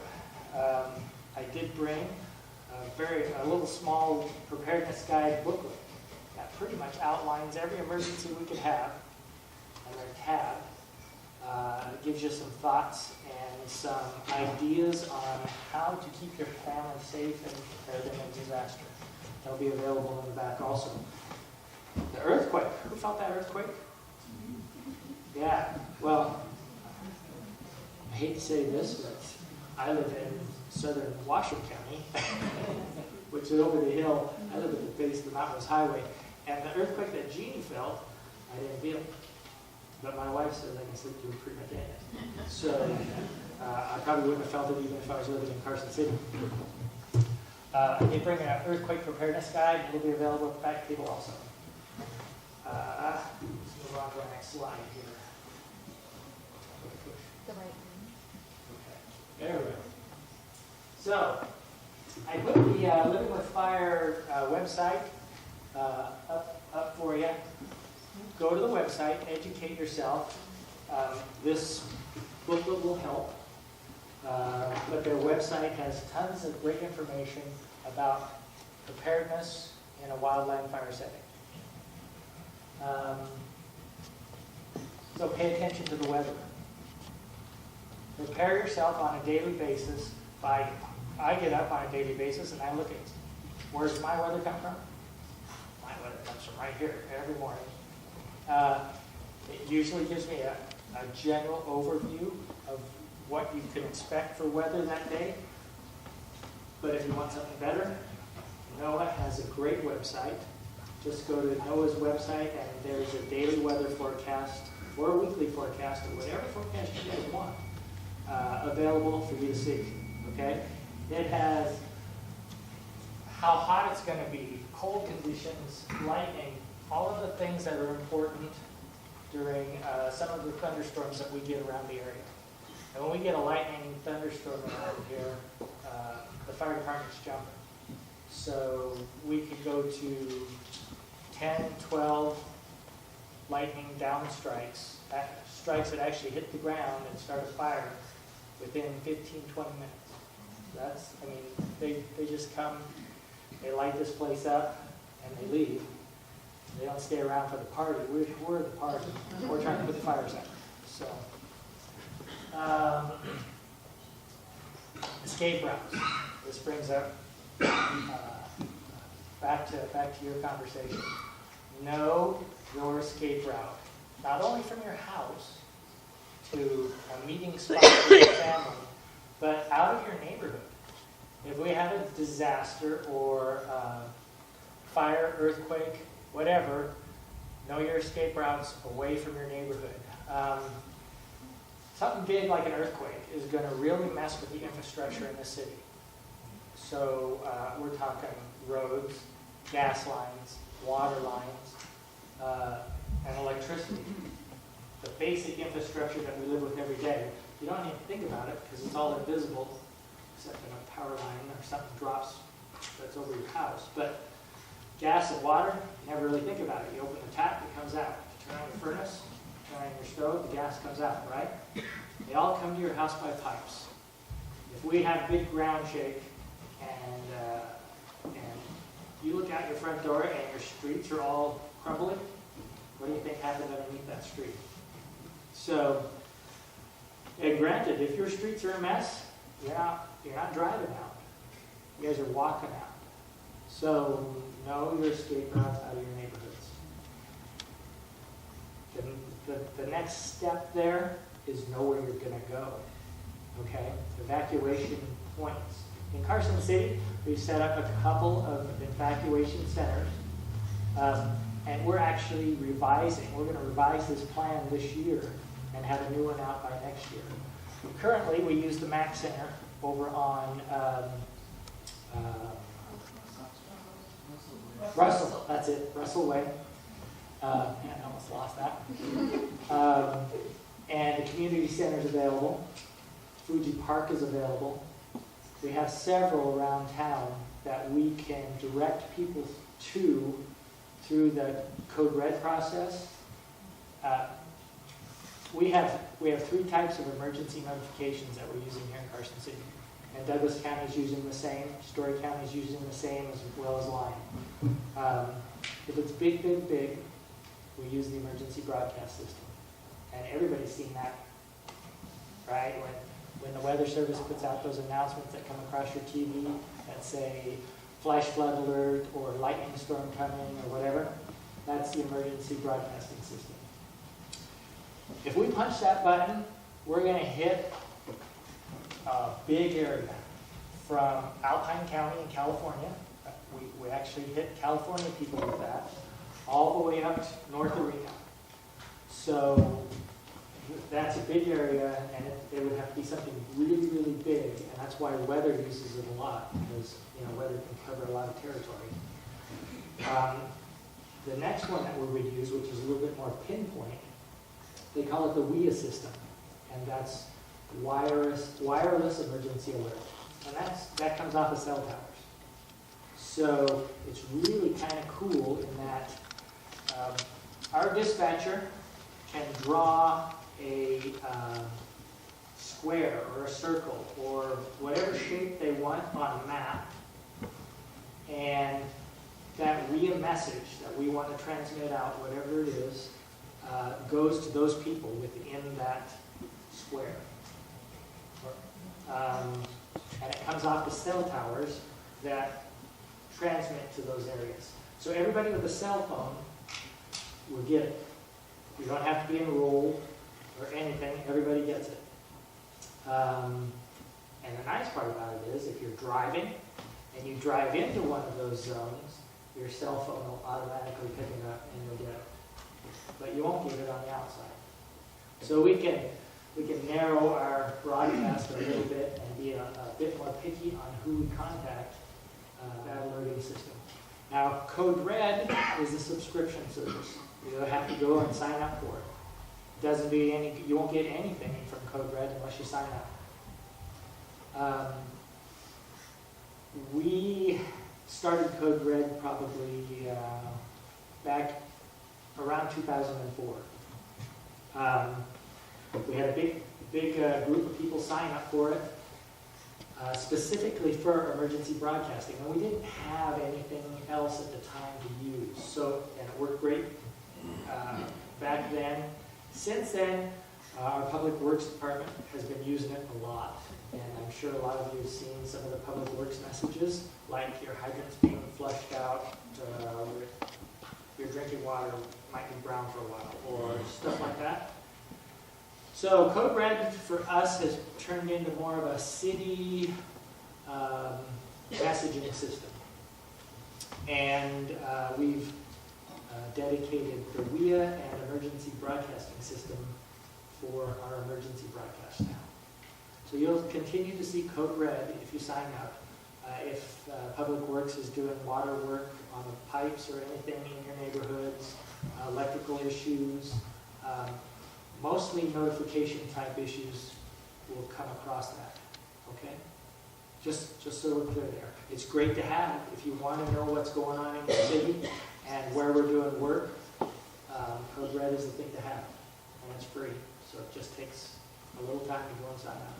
I did bring a little small preparedness guide booklet that pretty much outlines every emergency we could have, and their tab gives you some thoughts and some ideas on how to keep your family safe and prepared in a disaster. They'll be available in the back also. The earthquake. Who felt that earthquake? Yeah. Well, I hate to say this, but I live in southern Washoe County, which is over the hill. I live at the base of the Mountain Highway. And the earthquake that Jeanne felt, I didn't feel. But my wife says I can sleep through pretty much anything. So I probably wouldn't have felt it even if I was living in Carson City. I did bring an earthquake preparedness guide. It'll be available at the back table also. Let's move on to the next slide here. The right Okay, there we go. So, I put the Living with Fire website up for you. Go to the website, educate yourself. This booklet will help. But their website has tons of great information about preparedness in a wildland fire setting. So pay attention to the weather. Prepare yourself on a daily basis. I get up on a daily basis and I look at where's my weather come from? My weather comes from right here every morning. It usually gives me a general overview of what you can expect for weather that day. But if you want something better, NOAA has a great website. Just go to NOAA's website and there's a daily weather forecast or a weekly forecast or whatever forecast you guys want available for you to see. Okay? It has how hot it's going to be, cold conditions, lightning, all of the things that are important during some of the thunderstorms that we get around the area. And when we get a lightning thunderstorm around here, the fire department's jumping. So we could go to 10, 12 lightning down strikes that actually hit the ground and start a fire within 15, 20 minutes. That's, I mean, they just come, they light this place up, and they leave. They don't stay around for the party. We're the party. We're trying to put the fires out. So, escape routes. This brings up back to your conversation. Know your escape route, not only from your house to a meeting spot with your family, but out of your neighborhood. If we have a disaster or fire, earthquake, whatever, know your escape routes away from your neighborhood. Something big like an earthquake is going to really mess with the infrastructure in the city. So we're talking roads, gas lines, water lines, and electricity. The basic infrastructure that we live with every day. You don't even think about it because it's all invisible, except when a power line or something drops that's over your house. But gas and water, you never really think about it. You open the tap, it comes out. You turn on your furnace, turn on your stove, the gas comes out, right? They all come to your house by pipes. If we have big ground shake and you look out your front door and your streets are all crumbling, what do you think happened underneath that street? So, and granted, if your streets are a mess, you're not driving out. You guys are walking out. So, know your escape routes out of your neighborhoods. The next step there is know where you're going to go. Okay? Evacuation points. In Carson City, we've set up a couple of evacuation centers. And we're actually revising. We're going to revise this plan this year and have a new one out by next year. Currently, we use the MAC Center over on Russell. That's it, Russell Way. I almost lost that. And the community center is available. Fuji Park is available. We have several around town that we can direct people to through the CodeRed process. We have 3 types of emergency notifications that we're using here in Carson City. And Douglas County is using the same, Story County is using the same, as well as Lyon. If it's big, we use the emergency broadcast system. And everybody's seen that, right? When the Weather Service puts out those announcements that come across your TV that say flash flood alert or lightning storm coming or whatever, that's the emergency broadcasting system. If we punch that button, we're going to hit a big area from Alpine County in California. We actually hit California people with that, all the way up to North Arena. So that's a big area, and it would have to be something really, really big, and that's why weather uses it a lot, because weather can cover a lot of territory. The next one that we would use, which is a little bit more pinpoint, they call it the WIA system, and that's wireless emergency alert, and that comes off of cell towers. So it's really kind of cool in that our dispatcher can draw a square or a circle or whatever shape they want on a map, and that WIA message that we want to transmit out, whatever it is, goes to those people within that square. And it comes off the cell towers that transmit to those areas. So everybody with a cell phone will get it. You don't have to be enrolled or anything. Everybody gets it. And the nice part about it is if you're driving and you drive into one of those zones, your cell phone will automatically pick it up and you'll get it. But you won't get it on the outside. So we can narrow our broadcast a little bit and be a bit more picky on who we contact that alerting system. Now, CodeRed is a subscription service. You have to go and sign up for it. Doesn't be any. You won't get anything from CodeRed unless you sign up. We started CodeRed probably back around 2004. We had a big group of people sign up for it, specifically for emergency broadcasting. And we didn't have anything else at the time to use. So, and it worked great back then. Since then, our Public Works Department has been using it a lot. And I'm sure a lot of you have seen some of the Public Works messages, like your hydrants being flushed out, your drinking water might be brown for a while, or stuff like that. So CodeRed for us has turned into more of a city messaging system. And we've dedicated the WIA and emergency broadcasting system for our emergency broadcast now. So you'll continue to see CodeRed if you sign up. If Public Works is doing water work on the pipes or anything in your neighborhoods, electrical issues, mostly notification type issues will come across that, okay? Just so we're clear there. It's great to have if you want to know what's going on in your city and where we're doing work. CodeRed is the thing to have, and it's free, so it just takes a little time to go and sign up.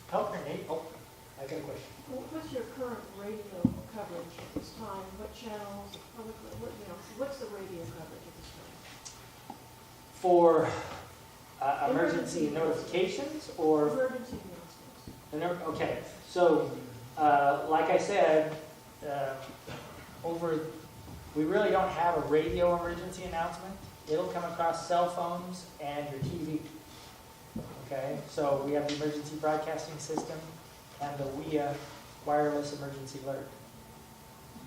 Help her, Nate. Oh, I got a question. What's your current radio coverage at this time? What channels, what's the radio coverage at this time? For emergency notifications or? Emergency announcements. Okay, so like I said, we really don't have a radio emergency announcement. It'll come across cell phones and your TV. Okay, so we have the emergency broadcasting system and the WIA wireless emergency alert.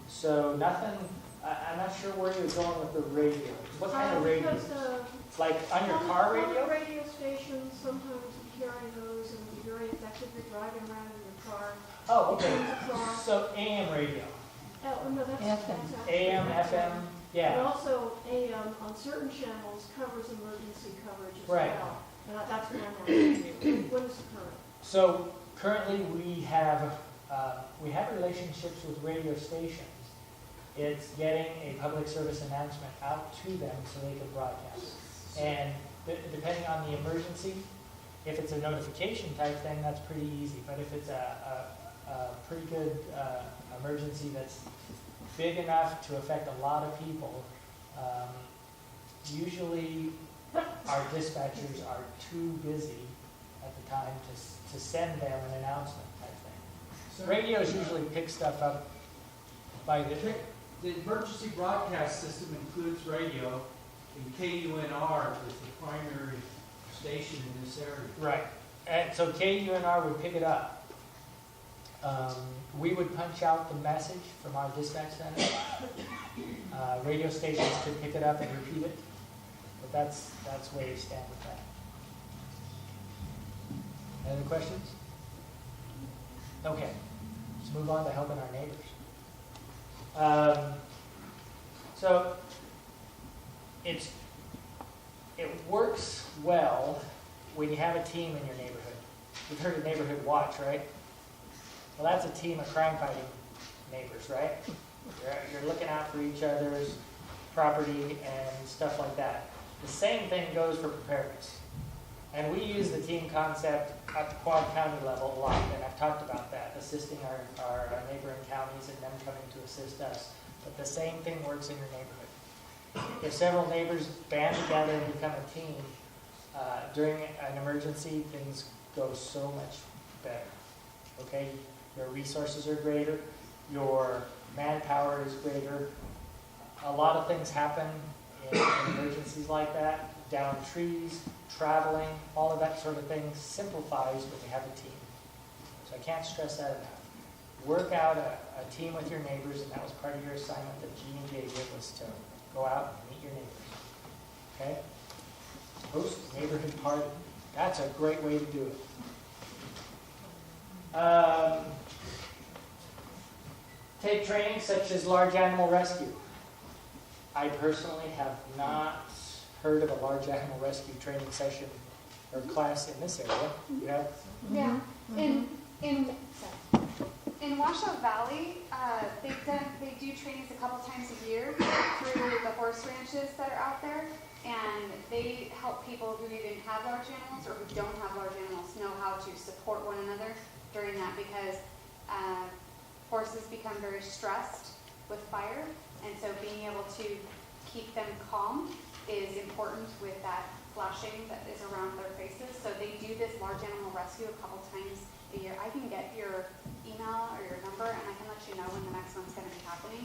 So nothing, I'm not sure where you're going with the radio. What kind of radio? Like on your car radio? Radio stations, sometimes you carry those and you're very effective. You're driving around in your car. Oh, okay. So AM radio. Oh, no, that's actually AM, FM, yeah. But also AM on certain channels covers emergency coverage as right. well. And that's what I'm asking you. What is the current? So currently we have relationships with radio stations. It's getting a public service announcement out to them so they can broadcast. And depending on the emergency, if it's a notification type thing, that's pretty easy. But if it's a pretty good emergency that's big enough to affect a lot of people, usually our dispatchers are too busy at the time to send them an announcement type thing. So radios usually pick stuff up by the emergency broadcast system includes radio, and KUNR is the primary station in this area. Right, and so KUNR would pick it up. We would punch out the message from our dispatch center. Radio stations could pick it up and repeat it. But that's where you stand with that. Any other questions? Okay, let's move on to helping our neighbors. So it works well when you have a team in your neighborhood. you've heard of neighborhood watch, right? Well, that's a team of crime-fighting neighbors, right? You're looking out for each other's property and stuff like that. The same thing goes for preparedness. And we use the team concept at the Quad County level a lot, and I've talked about that, assisting our neighboring counties and them coming to assist us. But the same thing works in your neighborhood. If several neighbors band together and become a team, during an emergency, things go so much better. Okay? Your resources are greater, your manpower is greater. A lot of things happen in emergencies like that. Down trees, traveling, all of that sort of thing simplifies when you have a team. So I can't stress that enough. Work out a team with your neighbors, and that was part of your assignment that Jeanne gave you, was to go out and meet your neighbors. Okay? Host a neighborhood party. That's a great way to do it. Take training such as large animal rescue. I personally have not heard of a large animal rescue training session or class in this area. You have? Yeah. In Washoe Valley, they do trainings a couple times a year through the horse ranches that are out there, and they help people who even have large animals or who don't have large animals know how to support one another during that, because horses become very stressed with fire, and so being able to keep them calm is important with that flashing that is around their faces. So they do this large animal rescue a couple times a year. I can get your email or your number, and I can let you know when the next one's going to be happening,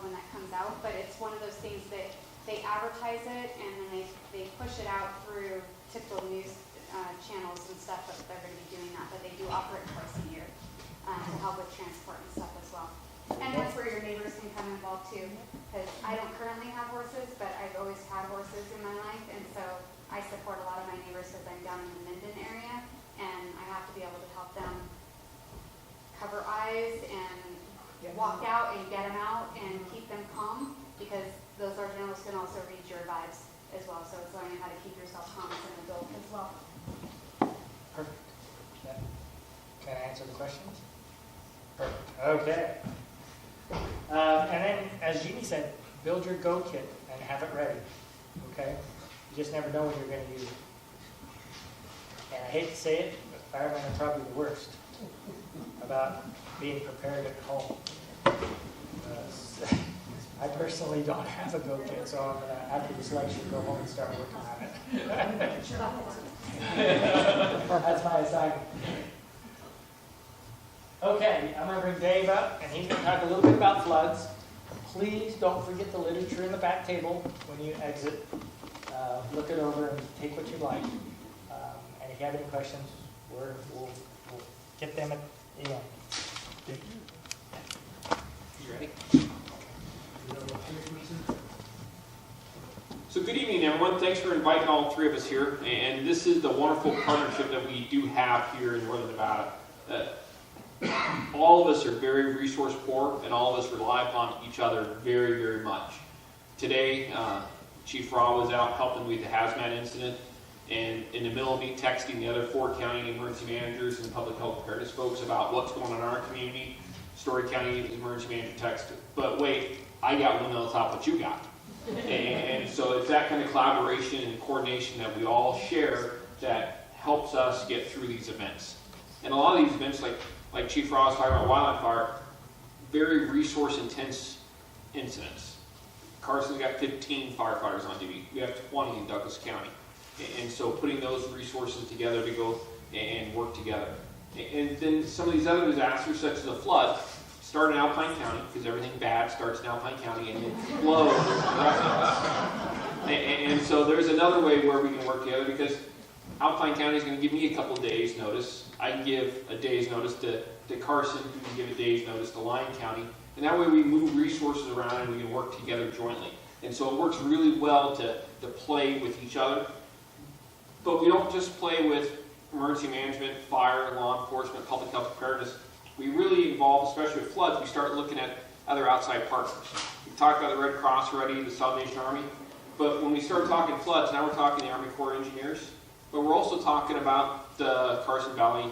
when that comes out. But it's one of those things that they advertise it, and then they push it out through typical news channels and stuff that they're going to be doing that. But they do offer it twice a year to help with transport and stuff as well. And that's where your neighbors can come involved too, because I don't currently have horses, but I've always had horses in my life, and so I support a lot of my neighbors because I'm down in the Minden area, and I have to be able to help them cover eyes and walk out and get them out and keep them calm, because those large animals can also read your vibes as well, so it's learning how to keep yourself calm as an adult as well. Perfect. Yeah. Can I answer the questions? Perfect. Okay. And then, as Jeanne said, build your go kit and have it ready. Okay? You just never know when you're going to use it. And I hate to say it, but firemen are probably the worst about being prepared at home. I personally don't have a go kit, so I'm going to, after this lecture, go home and start working on it. That's my assignment. Okay, I'm going to bring Dave up, and he's going to talk a little bit about floods. Please don't forget the literature in the back table when you exit. Look it over and take what you'd like. And if you have any questions, we'll get them at the end. You ready? So good evening, everyone. Thanks for inviting all three of us here. And this is the wonderful partnership that we do have here in Northern Nevada. All of us are very resource poor, and all of us rely upon each other very, very much. Today, Chief Raw was out helping with the hazmat incident, and in the middle of me texting the other 4 county emergency managers and public health preparedness folks about what's going on in our community, Story County emergency manager texted, but wait, I got one that'll top what you got. And so it's that kind of collaboration and coordination that we all share that helps us get through these events. And a lot of these events, like Chief Raw was talking about wildland fire, very resource intense incidents. Carson's got 15 firefighters on duty. We have 20 in Douglas County. And so putting those resources together to go and work together. And then some of these other disasters, such as a flood, start in Alpine County, because everything bad starts in Alpine County and then flows to the rest of us. And so there's another way where we can work together, because Alpine County is going to give me a couple days notice. I can give a day's notice to Carson, who can give a day's notice to Lyon County. And that way we move resources around and we can work together jointly. And so it works really well to play with each other. But we don't just play with emergency management, fire, law enforcement, public health preparedness. We really involve, especially with floods, we start looking at other outside partners. We talked about the Red Cross already, the Salvation Army. But when we start talking floods, now we're talking the Army Corps of Engineers. But we're also talking about the Carson Valley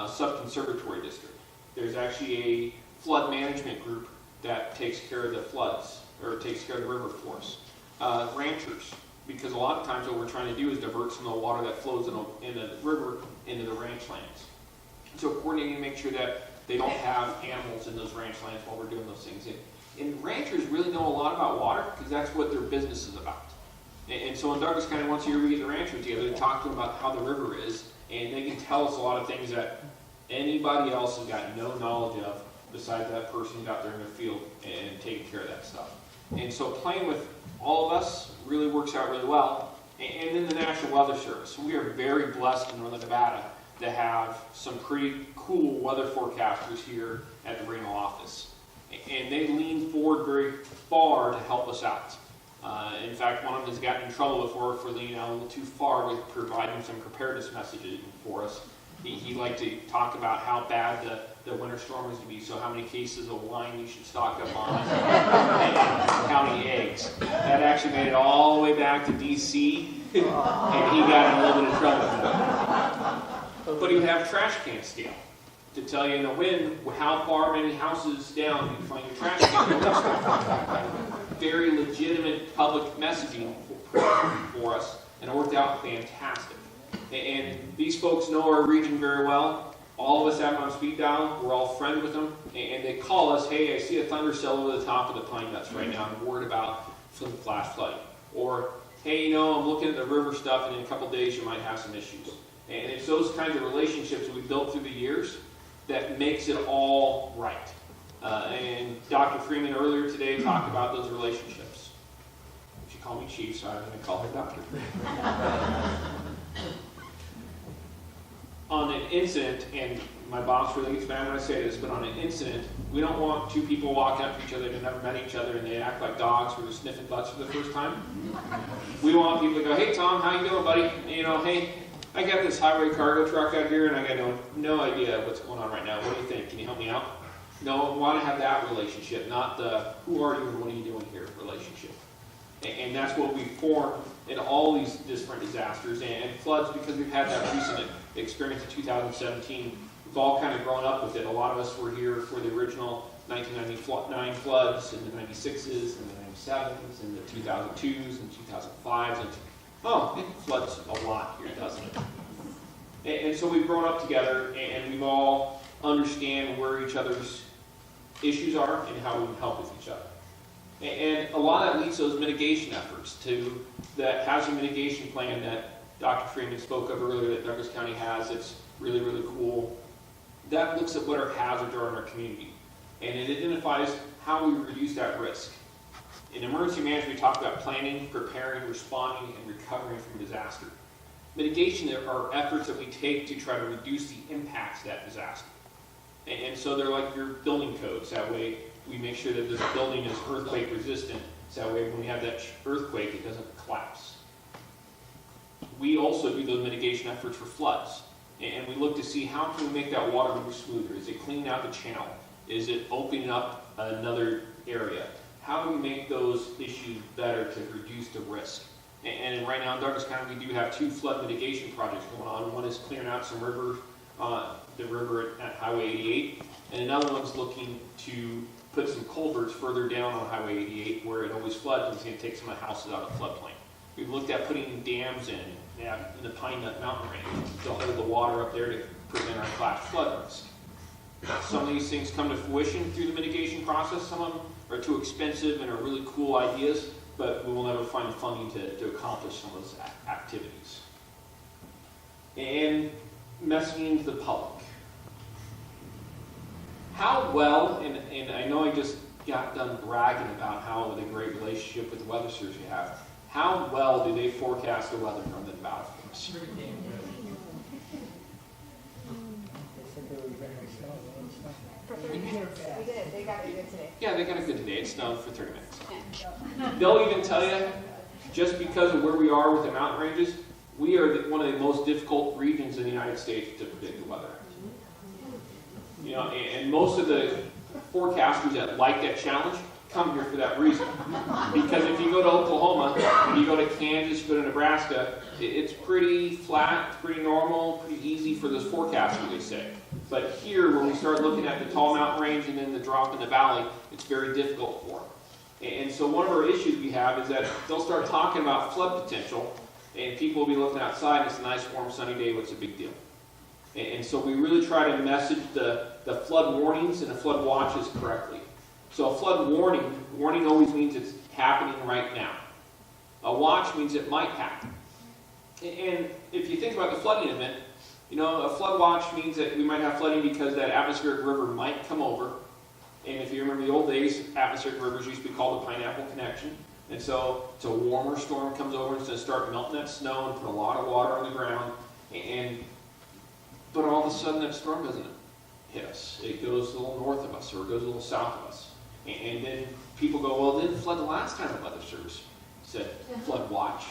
sub-conservatory district. There's actually a flood management group that takes care of the floods, or takes care of the river for us. Ranchers, because a lot of times what we're trying to do is divert some of the water that flows in the river into the ranch lands. So coordinating to make sure that they don't have animals in those ranch lands while we're doing those things. And ranchers really know a lot about water because that's what their business is about. And so in Douglas County, once a year we get the ranchers together to talk to them about how the river is, and they can tell us a lot of things that anybody else has got no knowledge of besides that person who's out there in their field and taking care of that stuff. And so playing with all of us really works out really well. And then the National Weather Service. We are very blessed in Northern Nevada to have some pretty cool weather forecasters here at the regional office. And they lean forward very far to help us out. In fact, one of them has gotten in trouble before for leaning out a little too far with providing some preparedness messages for us. He liked to talk about how bad the winter storm is going to be, so how many cases of wine you should stock up on, and how many eggs. That actually made it all the way back to D.C., and he got in a little bit of trouble with that. But he would have a trash can scale to tell you in the wind how far many houses down you can find your trash can. Very legitimate public messaging for us, and it worked out fantastic. And these folks know our region very well. All of us have them on speed dial. We're all friends with them. And they call us, hey, I see a thunder cell over the top of the pine nuts right now. I'm worried about flash flooding. Or, hey, you know, I'm looking at the river stuff, and in a couple of days you might have some issues. And it's those kinds of relationships that we've built through the years that makes it all right. And Dr. Freeman earlier today talked about those relationships. She called me chief, so I'm going to call her Dr. On an incident, and my boss really gets mad when I say this, but on an incident, we don't want two people walking up to each other that never met each other and they act like dogs who are sniffing butts for the first time. We want people to go, hey Tom, how you doing, buddy? You know, hey, I got this highway cargo truck out here and I got no idea what's going on right now. What do you think? Can you help me out? No, we want to have that relationship, not the who are you and what are you doing here relationship. And that's what we formed in all these different disasters and floods, because we've had that recent experience in 2017. We've all kind of grown up with it. A lot of us were here for the original 1999 floods and the 96s and the 97s and the 2002s and 2005s. And, it floods a lot here, doesn't it? And so we've grown up together and we've all understand where each other's issues are and how we can help with each other. And a lot of that leads to those mitigation efforts, to that hazard mitigation plan that Dr. Freeman spoke of earlier that Douglas County has. It's really, really cool. That looks at what our hazards are in our community, and it identifies how we reduce that risk. In emergency management, we talk about planning, preparing, responding, and recovering from disaster. Mitigation are efforts that we take to try to reduce the impacts of that disaster. And so they're like your building codes. That way, we make sure that this building is earthquake resistant, so that way when we have that earthquake, it doesn't collapse. We also do those mitigation efforts for floods, and we look to see how can we make that water move smoother. Is it cleaning out the channel? Is it opening up another area? How do we make those issues better to reduce the risk? And right now in Douglas County, we do have 2 flood mitigation projects going on. One is clearing out some river, the river at Highway 88, and another one's looking to put some culverts further down on Highway 88 where it always floods, and it's going to take some of the houses out of the floodplain. We've looked at putting dams in the Pine Nut Mountain Range to hold the water up there to prevent our flash flood risk. Some of these things come to fruition through the mitigation process. Some of them are too expensive and are really cool ideas, but we will never find funding to accomplish some of those activities. And messaging to the public. How well, and I know I just got done bragging about how the great relationship with the weather service you have, how well do they forecast the weather from the Nevada for us? We did. They got it good today. Yeah, they got it good today. It snowed for 30 minutes. They'll even tell you, just because of where we are with the mountain ranges, we are one of the most difficult regions in the United States to predict the weather. You know, and most of the forecasters that like that challenge come here for that reason. Because if you go to Oklahoma, and you go to Kansas, you go to Nebraska, it's pretty flat, pretty normal, pretty easy for those forecasters, they say. But here, when we start looking at the tall mountain range and then the drop in the valley, it's very difficult for them. And so one of our issues we have is that they'll start talking about flood potential, and people will be looking outside, and it's a nice, warm, sunny day. What's the big deal? And so we really try to message the flood warnings and the flood watches correctly. So a flood warning always means it's happening right now. A watch means it might happen. And if you think about the flooding event, you know, a flood watch means that we might have flooding because that atmospheric river might come over. And if you remember the old days, atmospheric rivers used to be called the Pineapple Connection. And so it's a warmer storm comes over and it's going to start melting that snow and put a lot of water on the ground. But all of a sudden that storm doesn't hit us. It goes a little north of us or it goes a little south of us. And then people go, well, it didn't flood the last time the Weather Service said flood watch.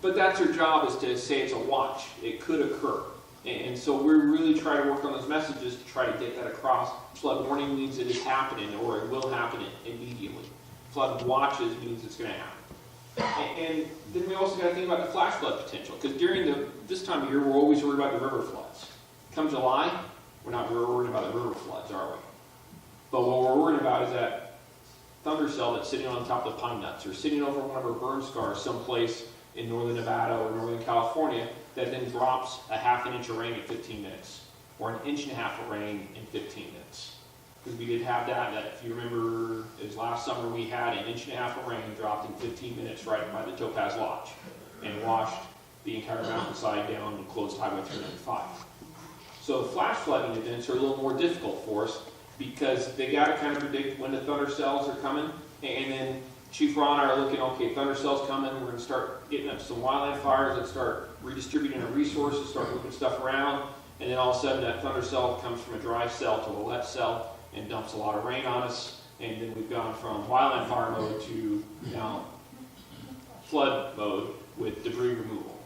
But that's their job, is to say it's a watch. It could occur. And so we really try to work on those messages to try to get that across. Flood warning means it is happening or it will happen immediately. Flood watches means it's going to happen. And then we also got to think about the flash flood potential, because during this time of year, we're always worried about the river floods. Come July, we're not worried about the river floods, are we? But what we're worried about is that thunder cell that's sitting on top of the pine nuts or sitting over one of our burn scars someplace in northern Nevada or northern California that then drops a ½ inch of rain in 15 minutes or an inch and a half of rain in 15 minutes. Because we did have that if you remember, it was last summer we had an inch and a half of rain dropped in 15 minutes right by the Topaz Lodge and washed the entire mountainside down and closed Highway 395. So flash flooding events are a little more difficult for us because they got to kind of predict when the thunder cells are coming, and then Chief Raw and I are looking, okay, thunder cells coming, we're going to start getting up some wildland fires and start redistributing our resources, start moving stuff around, and then all of a sudden that thunder cell comes from a dry cell to a wet cell and dumps a lot of rain on us, and then we've gone from wildland fire mode to now flood mode with debris removal.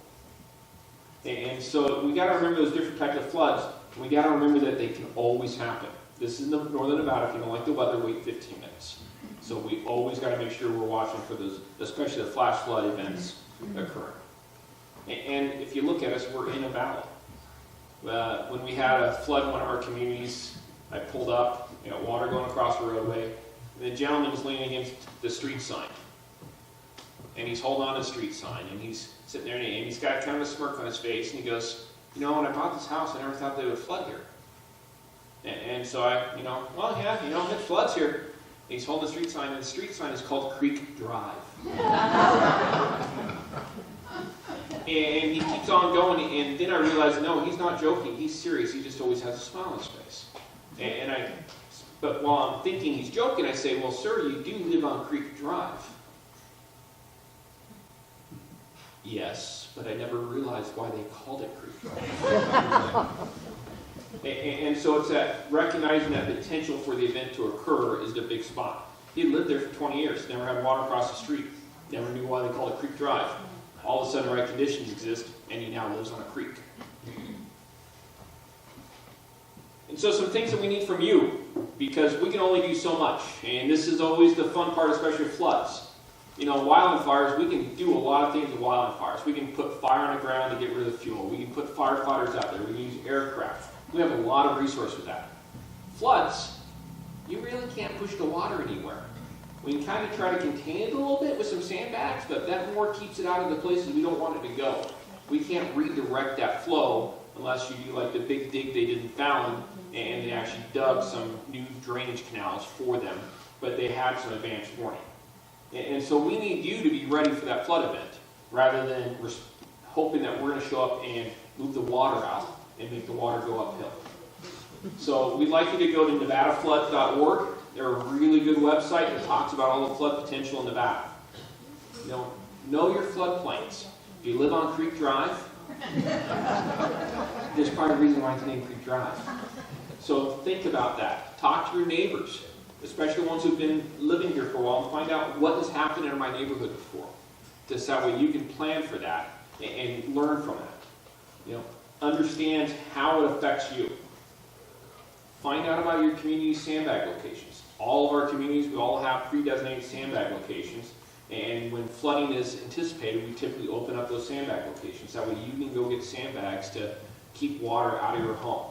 And so we got to remember those different types of floods. We got to remember that they can always happen. This is in northern Nevada. If you don't like the weather, wait 15 minutes. So we always got to make sure we're watching for those, especially the flash flood events occurring. And if you look at us, we're in a valley. When we had a flood in one of our communities, I pulled up, water going across the roadway, and the gentleman was leaning against the street sign. And he's holding on to the street sign, and he's sitting there, and he's got kind of a smirk on his face, and he goes, when I bought this house, I never thought they would flood here. And so well, yeah, it floods here. And he's holding the street sign, and the street sign is called Creek Drive. And he keeps on going, and then I realized, no, he's not joking. He's serious. He just always has a smile on his face. But while I'm thinking he's joking, I say, well, sir, you do live on Creek Drive. Yes, but I never realized why they called it Creek Drive. And so it's that recognizing that potential for the event to occur is the big spot. He lived there for 20 years, never had water across the street, never knew why they called it Creek Drive. All of a sudden, the right conditions exist, and he now lives on a creek. And so some things that we need from you, because we can only do so much, and this is always the fun part, especially with floods. Wildland fires, we can do a lot of things with wildland fires. We can put fire on the ground to get rid of the fuel. We can put firefighters out there. We can use aircraft. We have a lot of resources with that. Floods, you really can't push the water anywhere. We can kind of try to contain it a little bit with some sandbags, but that more keeps it out of the places we don't want it to go. We can't redirect that flow unless you do like the big dig they did in Fallon, and they actually dug some new drainage canals for them, but they had some advanced warning. And so we need you to be ready for that flood event, rather than hoping that we're going to show up and move the water out and make the water go uphill. So we'd like you to go to nevadafloods.org. They're a really good website that talks about all the flood potential in Nevada. Know your floodplains. If you live on Creek Drive, there's part of the reason why it's named Creek Drive. So think about that. Talk to your neighbors, especially the ones who've been living here for a while, and find out what has happened in my neighborhood before. Just that way you can plan for that and learn from that. Understand how it affects you. Find out about your community sandbag locations. All of our communities, we all have pre-designated sandbag locations. And when flooding is anticipated, we typically open up those sandbag locations. That way you can go get sandbags to keep water out of your home.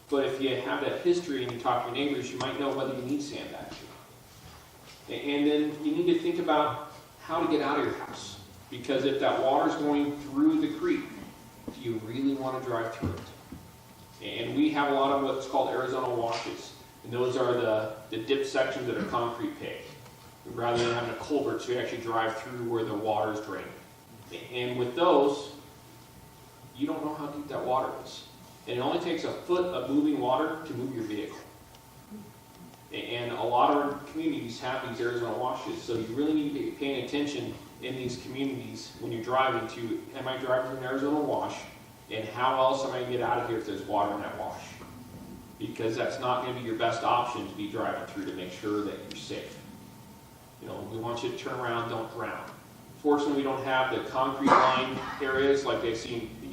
But if you have that history and you talk to your neighbors, you might know whether you need sandbags or not. And then you need to think about how to get out of your house. Because if that water is going through the creek, do you really want to drive through it? And we have a lot of what's called Arizona washes. And those are the dip sections that are concrete paved. Rather than having a culvert, so you actually drive through where the water is draining. And with those, you don't know how deep that water is. And it only takes a foot of moving water to move your vehicle. And a lot of our communities have these Arizona washes, so you really need to be paying attention in these communities when you're driving to, am I driving through an Arizona wash? And how else am I going to get out of here if there's water in that wash? Because that's not going to be your best option to be driving through to make sure that you're safe. You know, we want you to turn around, don't drown. Fortunately, we don't have the concrete line areas like you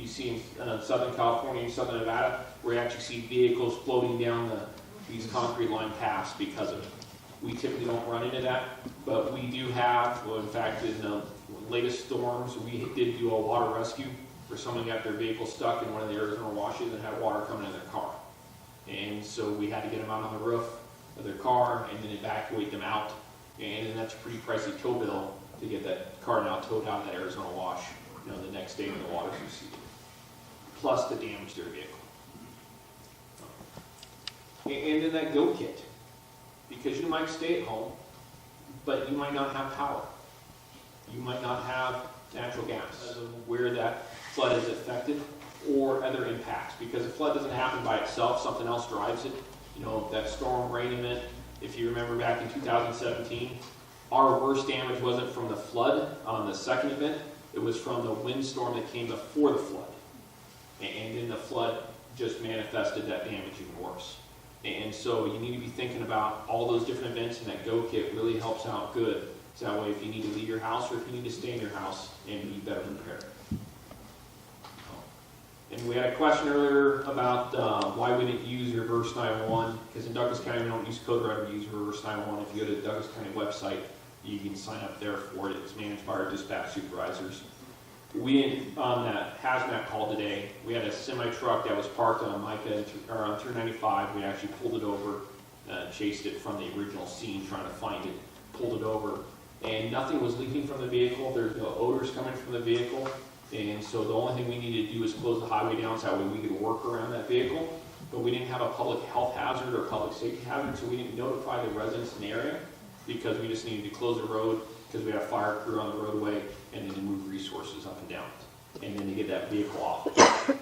see in Southern California and Southern Nevada, where you actually see vehicles floating down these concrete line paths because of it. We typically don't run into that, but we do have, well, in fact, in the latest storms, we did do a water rescue where someone got their vehicle stuck in one of the Arizona washes and had water coming in their car. And so we had to get them out on the roof of their car and then evacuate them out. And then that's a pretty pricey tow bill to get that car now towed out of that Arizona wash, you know, the next day when the water's receded. Plus the damage to their vehicle. And then that go kit. Because you might stay at home, but you might not have power. You might not have natural gas. Where that flood is affected or other impacts. Because a flood doesn't happen by itself, something else drives it. You know, that storm rain event, if you remember back in 2017, our worst damage wasn't from the flood on the second event, it was from the windstorm that came before the flood. And then the flood just manifested that damage even worse. And so you need to be thinking about all those different events, and that go kit really helps out good. So that way if you need to leave your house or if you need to stay in your house and be better prepared. And we had a question earlier about why we didn't use reverse 911, because in Douglas County we don't use CodeRed, we use reverse 911. If you go to the Douglas County website, you can sign up there for it. It's managed by our dispatch supervisors. We, on that hazmat call today, we had a semi-truck that was parked on Micah, or on 395. We actually pulled it over, chased it from the original scene, trying to find it, pulled it over, and nothing was leaking from the vehicle. There's no odors coming from the vehicle. And so the only thing we needed to do is close the highway down so that way we could work around that vehicle. But we didn't have a public health hazard or public safety hazard, so we didn't notify the residents in the area because we just needed to close the road because we had a fire crew on the roadway and then to move resources up and down it. And then to get that vehicle off.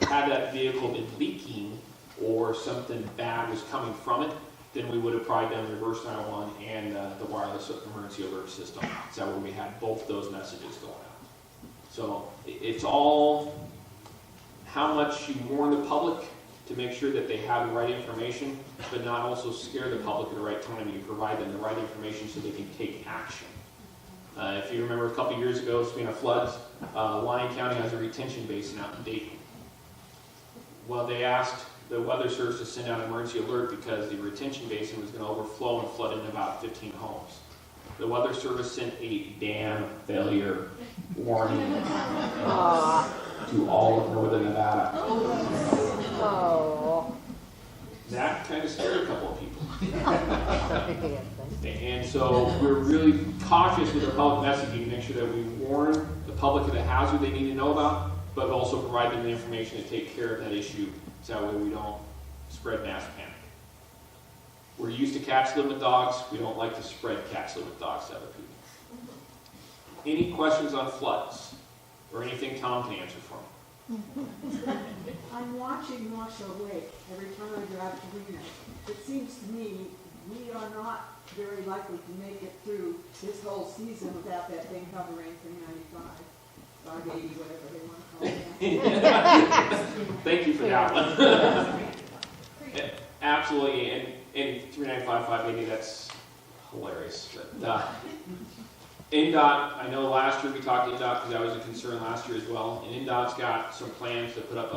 Had that vehicle been leaking or something bad was coming from it, then we would have probably done reverse 911 and the wireless emergency alert system. So that way we had both those messages going out. So it's all how much you warn the public to make sure that they have the right information, but not also scare the public at the right time. You provide them the right information so they can take action. If you remember a couple years ago, speaking of floods, Lyon County has a retention basin out in Dayton. Well, they asked the Weather Service to send out an emergency alert because the retention basin was going to overflow and flood into about 15 homes. The Weather Service sent a dam failure warning to all of northern Nevada. Oh. That kind of scared a couple of people. And so we're really cautious with our public messaging to make sure that we warn the public of the hazard they need to know about, but also provide them the information to take care of that issue so that way we don't spread mass panic. We're used to cats live with dogs. We don't like to spread cats live with dogs to other people. Any questions on floods or anything Tom can answer for me? I'm watching Marshall Lake every time I drive to Reno. It seems to me we are not very likely to make it through this whole season without that thing covering 395, 580, whatever they want to call it. Thank you for that one. Absolutely, and 395, 580, that's hilarious. But, NDOT, I know last year we talked to NDOT because that was a concern last year as well, and NDOT's got some plans to put up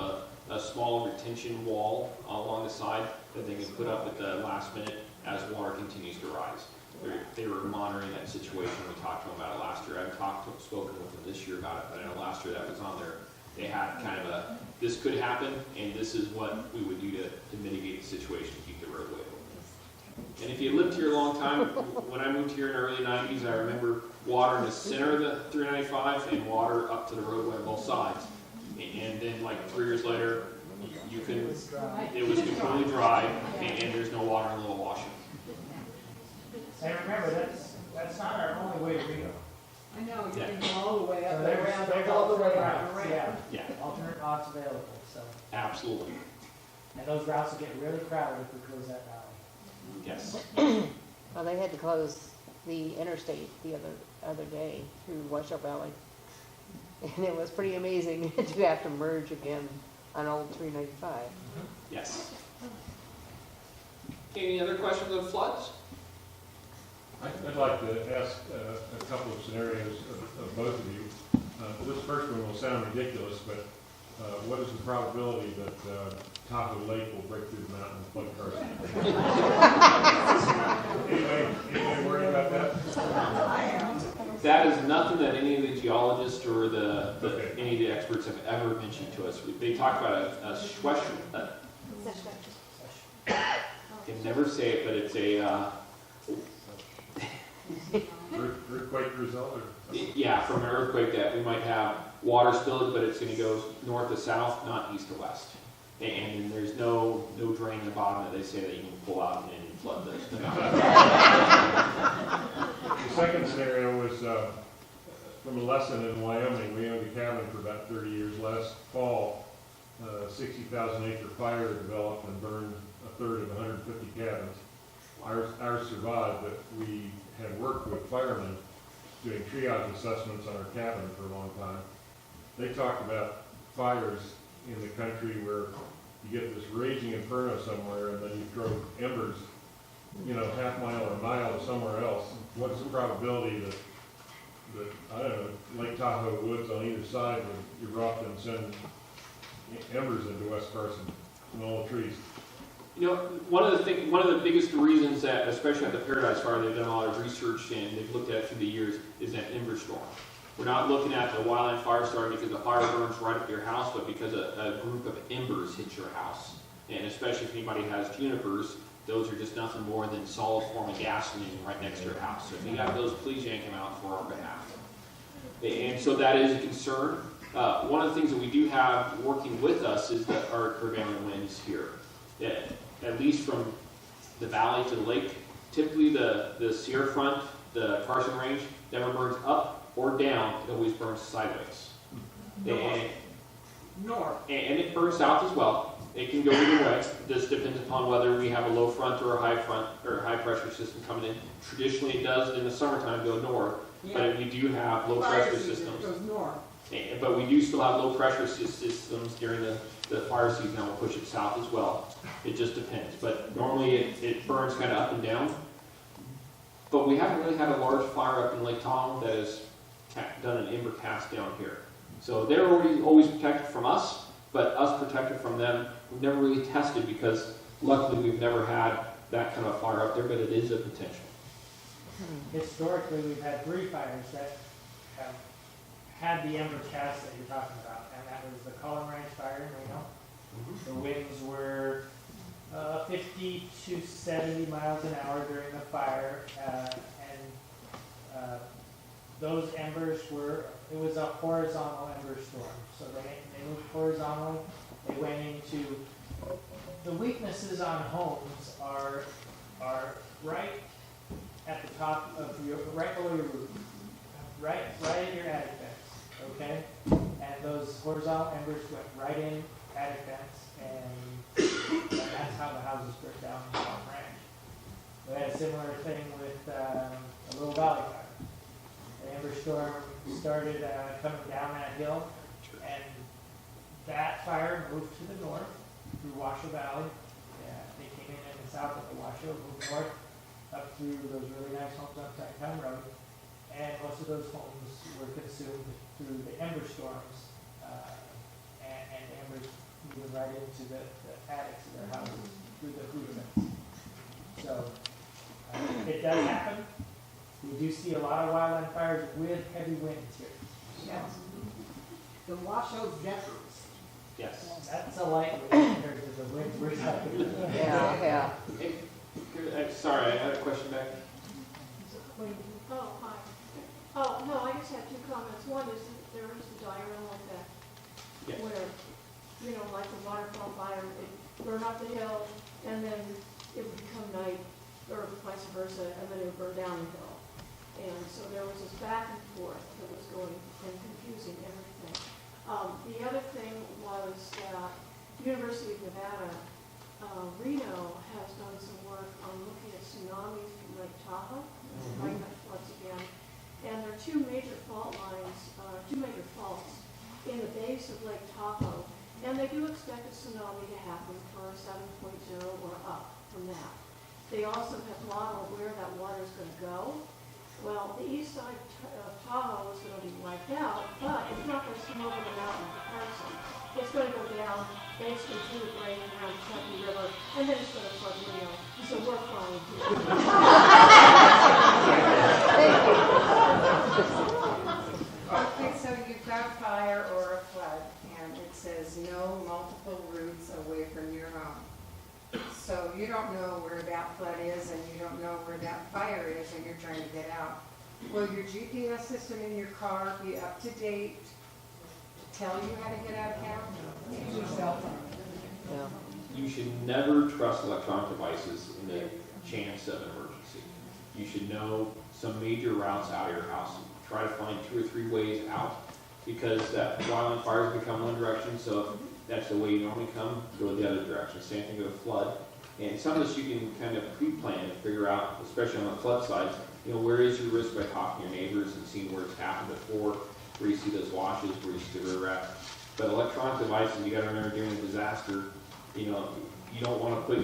a small retention wall along the side that they can put up at the last minute as water continues to rise. They were monitoring that situation. We talked to them about it last year. I've spoken with them this year about it, but I know last year that was on there. They had kind of a, this could happen, and this is what we would do to mitigate the situation, keep the roadway open. And if you lived here a long time, when I moved here in the early 90s, I remember water in the center of the 395 and water up to the roadway on both sides. And then like 3 years later, you can, it was completely dry, and there's no water in Little Washington. And remember, that's not our only way to go. I know, you Yeah. can go all the way So up, there's all the way alternate around. routes, Right. yeah, alternate routes available, so. Absolutely. And those routes will get really crowded if we close that valley. Yes. Well, they had to close the interstate the other day through Washoe Valley. And it was pretty amazing to have to merge again on old 395. Yes. Any other questions on floods? I'd like to ask a couple of scenarios of both of you. This first one will sound ridiculous, but what is the probability that Tahoe Lake will break through the mountain and flood Carson? Anybody worried about that? That is nothing that any of the geologists or Okay. any of the experts have ever mentioned to us. They talk about a Schwesh. Can never say it, but it's a Earthquake result? yeah, from an earthquake that we might have water spillage, but it's going to go north to south, not east to west. And there's no drain in the bottom that they say that you can pull out and flood the mountain. The second scenario was from a lesson in Wyoming. We owned a cabin for about 30 years. Last fall, 60,000 acre fire developed and burned a third of 150 cabins. Ours survived, but we had worked with firemen doing triage assessments on our cabin for a long time. They talked about fires in the country where you get this raging inferno somewhere and then you throw embers, half mile or a mile to somewhere else. What's the probability that I don't know, Lake Tahoe woods on either side would erupt and send embers into West Carson and all the trees? One of the biggest reasons that, especially at the Paradise Fire, they've done a lot of research and they've looked at through the years is that ember storm. We're not looking at the wildland fire starting because the fire burns right up your house, but because a group of embers hits your house. And especially if anybody has junipers, those are just nothing more than solid form of gasoline right next to your house. So if you have those, please yank them out for our behalf. And so that is a concern. One of the things that we do have working with us is our prevailing winds here. At least from the valley to the lake, typically the Sierra front, the Carson range, never burns up or down, it always burns sideways. North. And it burns south as well. It can go either way. This depends upon whether we have a low front or a high front or high pressure system coming in. Traditionally, it does in the summertime go north, but we do have low pressure systems. It goes north. But we do still have low pressure systems during the fire season that will push it south as well. It just depends. But normally it burns kind of up and down. But we haven't really had a large fire up in Lake Tahoe that has done an ember cast down here. So they're always protected from us, but us protected from them, we've never really tested because luckily we've never had that kind of fire up there, but it is a potential. Historically, we've had 3 fires that have had the ember cast that you're talking about, and that was the Cullen Ranch fire in Reno. The winds were 50 to 70 miles an hour during the fire, and those embers it was a horizontal ember storm. So they moved horizontally. They went into, the weaknesses on homes are right at the top of right below your roof, right at your attic vents, okay? And those horizontal embers went right in attic vents, and that's how the houses burnt down in Palm Ranch. We had a similar thing with a Little Valley fire. The ember storm started coming down that hill, and that fire moved to the north through Washoe Valley. They came in the south of the Washoe, moved north up through those really nice homes on Town Road, and most of those homes were consumed through the ember storms, and embers moving right into the attics of their houses. through the food fence. So, it does happen. We do see a lot of wildland fires with heavy winds here. Yes. The Washoe Zephyrs. Yes. That's a lightweight compared to the winds we're talking about. Yeah. Hey, sorry, I had a question back. Oh, hi. Oh, no, I just have two comments. One is that there is the diurnal effect. Yes. Where, you know, like the waterfall fire, it burn up the hill, and then it would become night, or vice versa, and then it would burn down the hill. And so there was this back and forth that was going and confusing everything. The other thing was that University of Nevada, Reno has done some work on looking at tsunamis from Lake Tahoe, right at floods again. And there are two major fault lines, two major faults in the base of Lake Tahoe. And they do expect a tsunami to happen for 7.0 or up from that. They also have modeled where that water is going to go. Well, the east side of Tahoe is going to be wiped out, but it's not going to swim over the mountain to Carson. It's going to go down basically through the break around the Kentucky River, and then it's going to flood Reno. So we're flying here. Okay, so you've got a fire or a flood, and it says no multiple routes away from your home. So you don't know where that flood is, and you don't know where that fire is, and you're trying to get out. Will your GPS system in your car be up to date to tell you how to get out of town? Yeah. You should never trust electronic devices in the chance of an emergency. You should know some major routes out of your house. Try to find 2 or 3 ways out, because that wildland fires become one direction, so if that's the way you normally come, go the other direction. Same thing with a flood. And some of this you can kind of pre-plan and figure out, especially on the flood sides, you know, where is your risk by talking to your neighbors and seeing where it's happened before, where you see those washes, where you see the river rat. But electronic devices, you gotta remember during a disaster, you know, you don't wanna put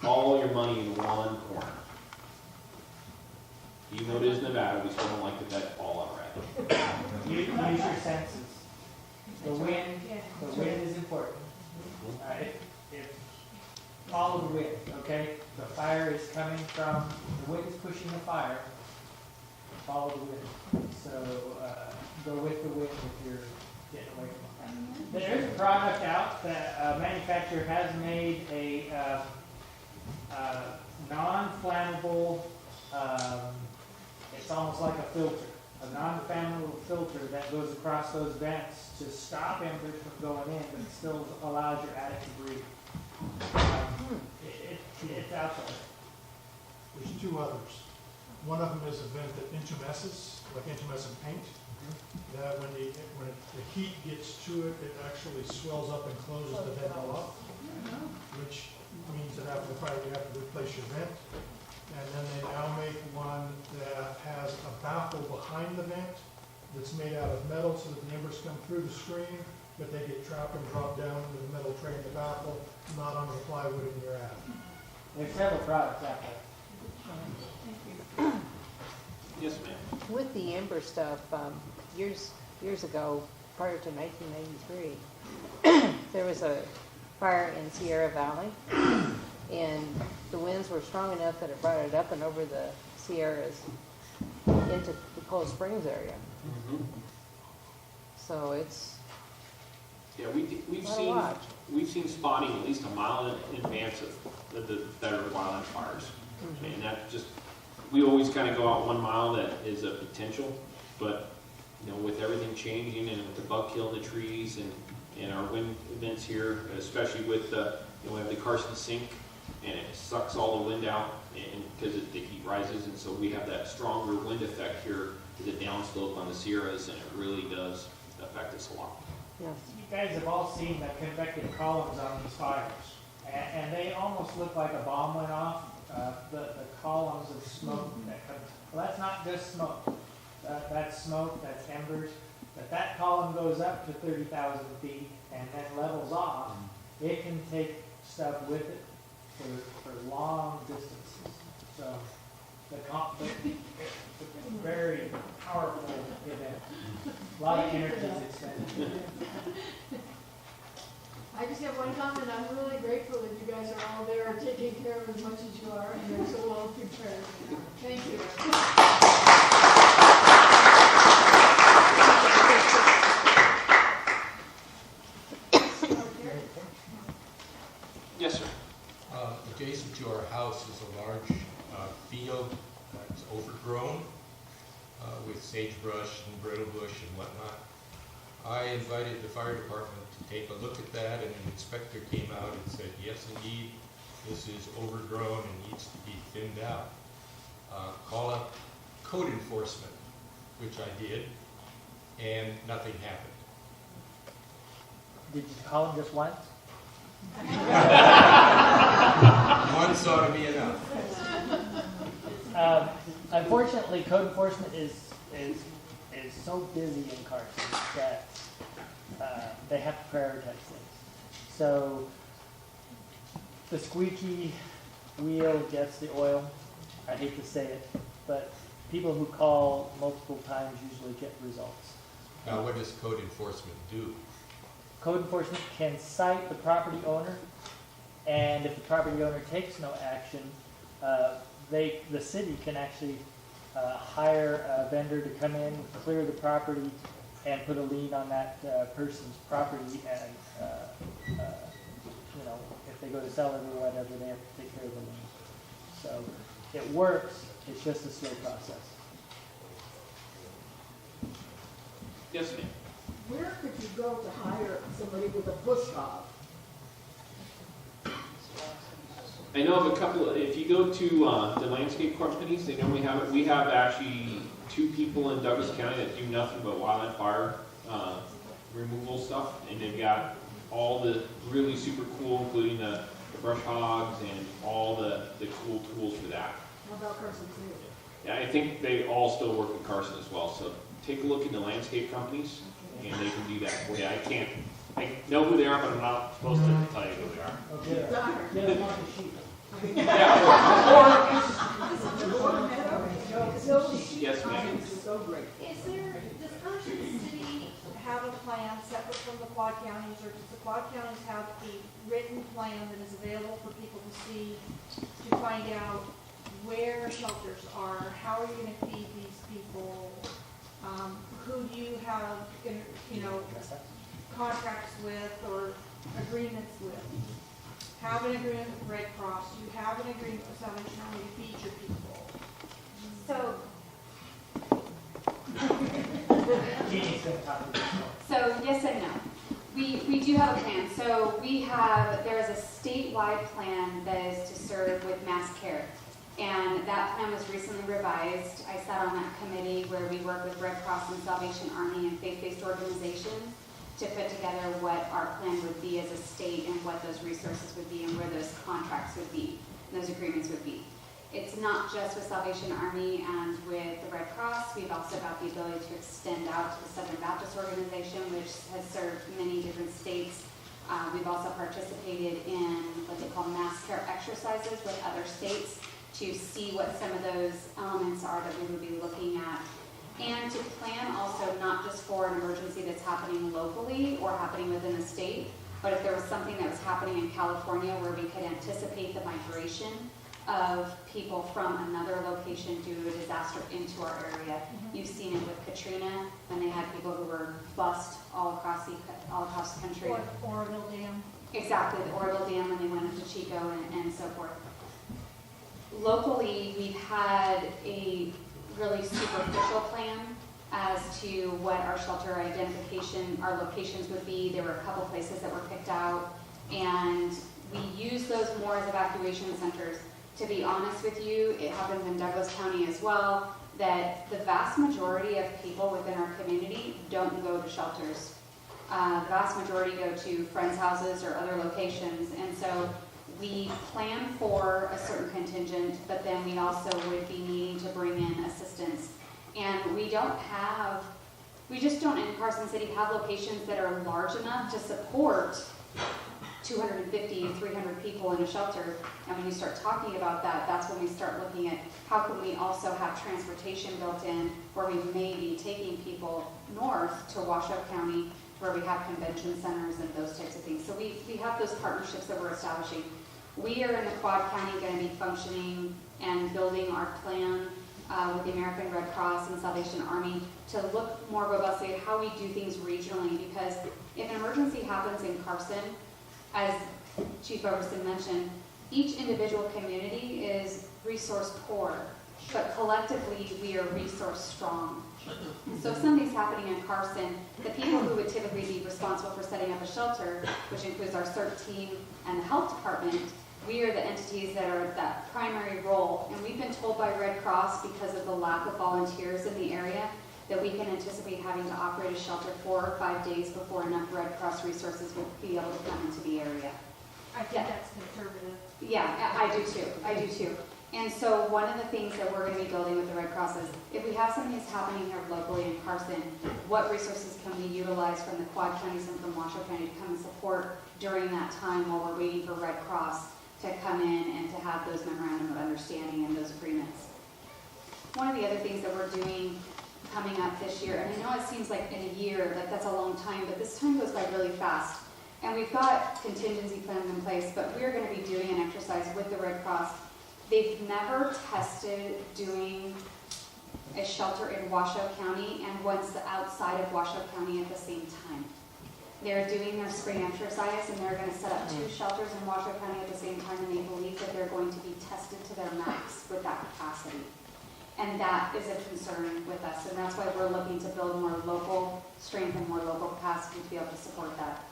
all your money in one corner. Even though it is Nevada, we still don't like to bet all outright. Use your senses. The wind is important. If follow the wind, okay? The fire is coming from, the wind is pushing the fire, follow the wind. So go with the wind if you're getting away from it. There is a product out that a manufacturer has made a non-flammable, it's almost like a filter, a non-flammable filter that goes across those vents to stop embers from going in, but still allows your attic to breathe. It's out there. There's 2 others. One of them is a vent that intumesces, like intumescent paint. That when the heat gets to it, it actually swells up and closes the vent all up, which means that after the fire you have to replace your vent. And then they now make one that has a baffle behind the vent that's made out of metal so that the embers come through the screen, but they get trapped and drop down into the metal tray in the baffle, not onto the plywood in your attic. There's several products out there. Yes, ma'am. With the ember stuff, years ago, prior to 1993, there was a fire in Sierra Valley, and the winds were strong enough that it brought it up and over the Sierras into the Cold Springs area. Mm-hmm. So it's we've seen spotting at least a mile in advance of the better wildland fires, and that just we always kind of go out 1 mile that is a potential, but you know, with everything changing and with the buck kill the trees and our wind events here, especially with we have the Carson sink, and it sucks all the wind out, and because the heat rises, and so we have that stronger wind effect here to the downslope on the Sierras, and it really does affect us a lot. yes. You guys have all seen the convective columns on these fires, and they almost look like a bomb went off. The columns of smoke that come. Well, that's not just smoke. That's smoke, that's embers. But that column goes up to 30,000 feet and then levels off. It can take stuff with it for long distances. So it's a very powerful event. A lot of energy is expended. I just have one comment. I'm really grateful that you guys are all there taking care of as much as you are, and you're so well prepared. Thank you. Yes, sir. Adjacent to our house is a large field that's overgrown with sagebrush and brittle bush and whatnot. I invited the fire department to take a look at that, and an inspector came out and said, yes, indeed, this is overgrown and needs to be thinned out. Call up code enforcement, which I did, and nothing happened. Did you call them just once? Once ought to be enough. Unfortunately, code enforcement is so busy in Carson that they have to prioritize things. So the squeaky wheel gets the oil. I hate to say it, but people who call multiple times usually get results. Now, what does code enforcement do? Code enforcement can cite the property owner, and if the property owner takes no action, the city can actually hire a vendor to come in, clear the property, and put a lien on that person's property. And if they go to sell it or whatever, they have to take care of the lien. So it works. It's just a slow process. Yes, ma'am. Where could you go to hire somebody with a bush hog? I know of a couple, if you go to the landscape companies, they normally have it. We have actually 2 people in Douglas County that do nothing but wildland fire removal stuff, and they've got all the really super cool, including the brush hogs and all the cool tools for that. How about Carson City? Yeah, I think they all still work in Carson as well, so take a look in the landscape companies, and they can do that for you. I know who they are, but I'm not supposed to tell you who they are. Okay. Get them off the sheet. Yes, ma'am. So great. Does Carson City have a plan separate from the quad counties, or does the quad counties have a written plan that is available for people to see, to find out where shelters are, how are you going to feed these people, who do you have, contracts with or agreements with? Have an agreement with Red Cross, you have an agreement with Salvation Army to feed your people. So, Jeanne's going to talk about this. so yes and no. We do have a plan. So there is a statewide plan that is to serve with mass care. And that plan was recently revised. I sat on that committee where we work with Red Cross and Salvation Army and faith-based organizations to put together what our plan would be as a state and what those resources would be and where those contracts would be, and those agreements would be. It's not just with Salvation Army and with the Red Cross. We've also got the ability to extend out to the Southern Baptist Organization, which has served many different states. We've also participated in what they call mass care exercises with other states to see what some of those elements are that we would be looking at. And to plan also not just for an emergency that's happening locally or happening within the state, but if there was something that was happening in California where we could anticipate the migration of people from another location due to a disaster into our area. You've seen it with Katrina, when they had people who were bussed all across the country. Or Oroville Dam. Exactly, the Oroville Dam when they went into Chico and so forth. Locally, we've had a really superficial plan as to what our shelter identification, our locations would be. There were a couple places that were picked out, and we use those more as evacuation centers. To be honest with you, it happens in Douglas County as well, that the vast majority of people within our community don't go to shelters. The vast majority go to friends' houses or other locations, and so we plan for a certain contingent, but then we also would be needing to bring in assistance. And we just don't in Carson City have locations that are large enough to support 250, 300 people in a shelter. And when you start talking about that, that's when we start looking at how can we also have transportation built in where we may be taking people north to Washoe County where we have convention centers and those types of things. So we have those partnerships that we're establishing. We are in the Quad County going to be functioning and building our plan with the American Red Cross and Salvation Army to look more robustly at how we do things regionally, because if an emergency happens in Carson, as Chief Fogerson mentioned, each individual community is resource poor, but collectively we are resource strong. So if something's happening in Carson, the people who would typically be responsible for setting up a shelter, which includes our CERT team and the health department, we are the entities that are that primary role. And we've been told by Red Cross, because of the lack of volunteers in the area, that we can anticipate having to operate a shelter 4 or 5 days before enough Red Cross resources would be able to come into the area. I think that's conservative. Yeah, I do too. I do too. And so one of the things that we're going to be building with the Red Cross is, if we have something that's happening here locally in Carson, what resources can we utilize from the Quad Counties and from Washoe County to come and support during that time while we're waiting for Red Cross to come in and to have those memorandum of understanding and those agreements. One of the other things that we're doing coming up this year, and I know it seems like in a year, like that's a long time, but this time goes by really fast. And we've got contingency plans in place, but we're going to be doing an exercise with the Red Cross. They've never tested doing a shelter in Washoe County and one's outside of Washoe County at the same time. They're doing their spring exercise, and they're going to set up 2 shelters in Washoe County at the same time, and they believe that they're going to be tested to their max with that capacity. And that is a concern with us, and that's why we're looking to build more local strength and more local capacity to be able to support that.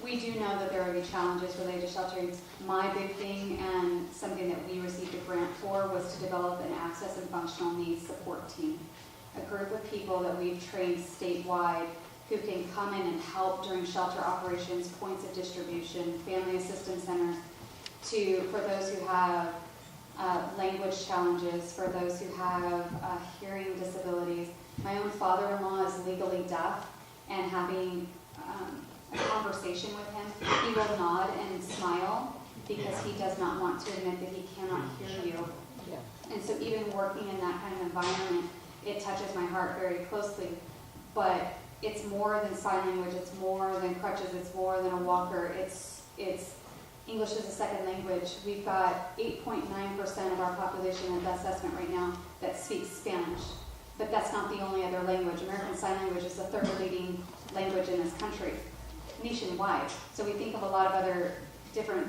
We do know that there are challenges related to sheltering. My big thing, and something that we received a grant for, was to develop an access and functional needs support team. A group of people that we've trained statewide who can come in and help during shelter operations, points of distribution, family assistance centers, for those who have language challenges, for those who have hearing disabilities. My own father-in-law is legally deaf, and having a conversation with him, he will nod and smile because he does not want to admit that he cannot hear you. Yeah. And so even working in that kind of environment, it touches my heart very closely. But it's more than sign language, it's more than crutches, it's more than a walker, it's English is a second language. We've got 8.9% of our population in the assessment right now that speaks Spanish. But that's not the only other language. American Sign Language is the 3rd leading language in this country, nationwide. So we think of a lot of other different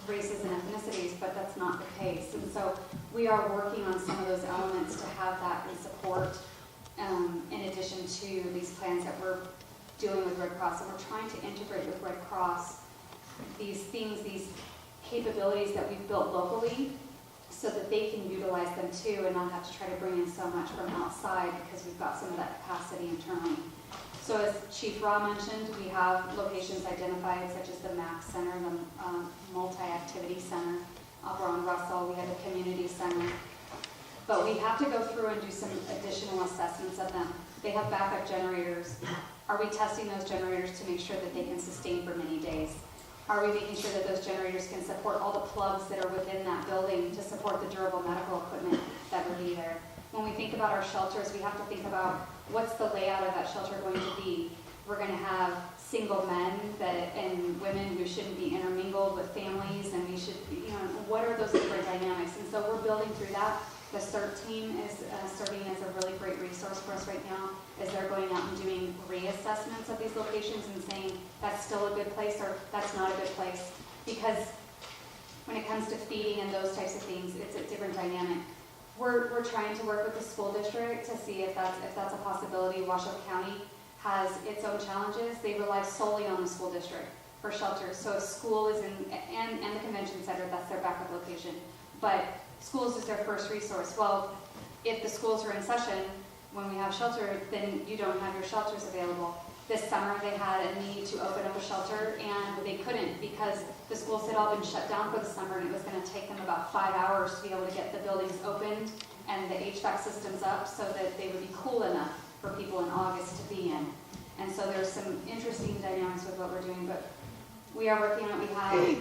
races and ethnicities, but that's not the case. And so we are working on some of those elements to have that in support, in addition to these plans that we're doing with Red Cross. And we're trying to integrate with Red Cross these things, these capabilities that we've built locally, so that they can utilize them too and not have to try to bring in so much from outside, because we've got some of that capacity internally. So as Chief Raw mentioned, we have locations identified such as the MAC Center, the Multi-Activity Center over on Russell. We have the Community Center. But we have to go through and do some additional assessments of them. They have backup generators. Are we testing those generators to make sure that they can sustain for many days? Are we making sure that those generators can support all the plugs that are within that building to support the durable medical equipment that will be there? When we think about our shelters, we have to think about what's the layout of that shelter going to be. We're going to have single men and women who shouldn't be intermingled with families, and we should, what are those different dynamics? And so we're building through that. The CERT team is serving as a really great resource for us right now, as they're going out and doing reassessments of these locations and saying that's still a good place or that's not a good place. Because when it comes to feeding and those types of things, it's a different dynamic. We're trying to work with the school district to see if that's a possibility. Washoe County has its own challenges. They rely solely on the school district for shelters. So if school is and the convention center, that's their backup location. But schools is their first resource. Well, if the schools are in session, when we have shelter, then you don't have your shelters available. This summer they had a need to open up a shelter, and they couldn't because the schools had all been shut down for the summer, and it was going to take them about 5 hours to be able to get the buildings opened and the HVAC systems up so that they would be cool enough for people in August to be in. And so there's some interesting dynamics with what we're doing, but we are working on it. We have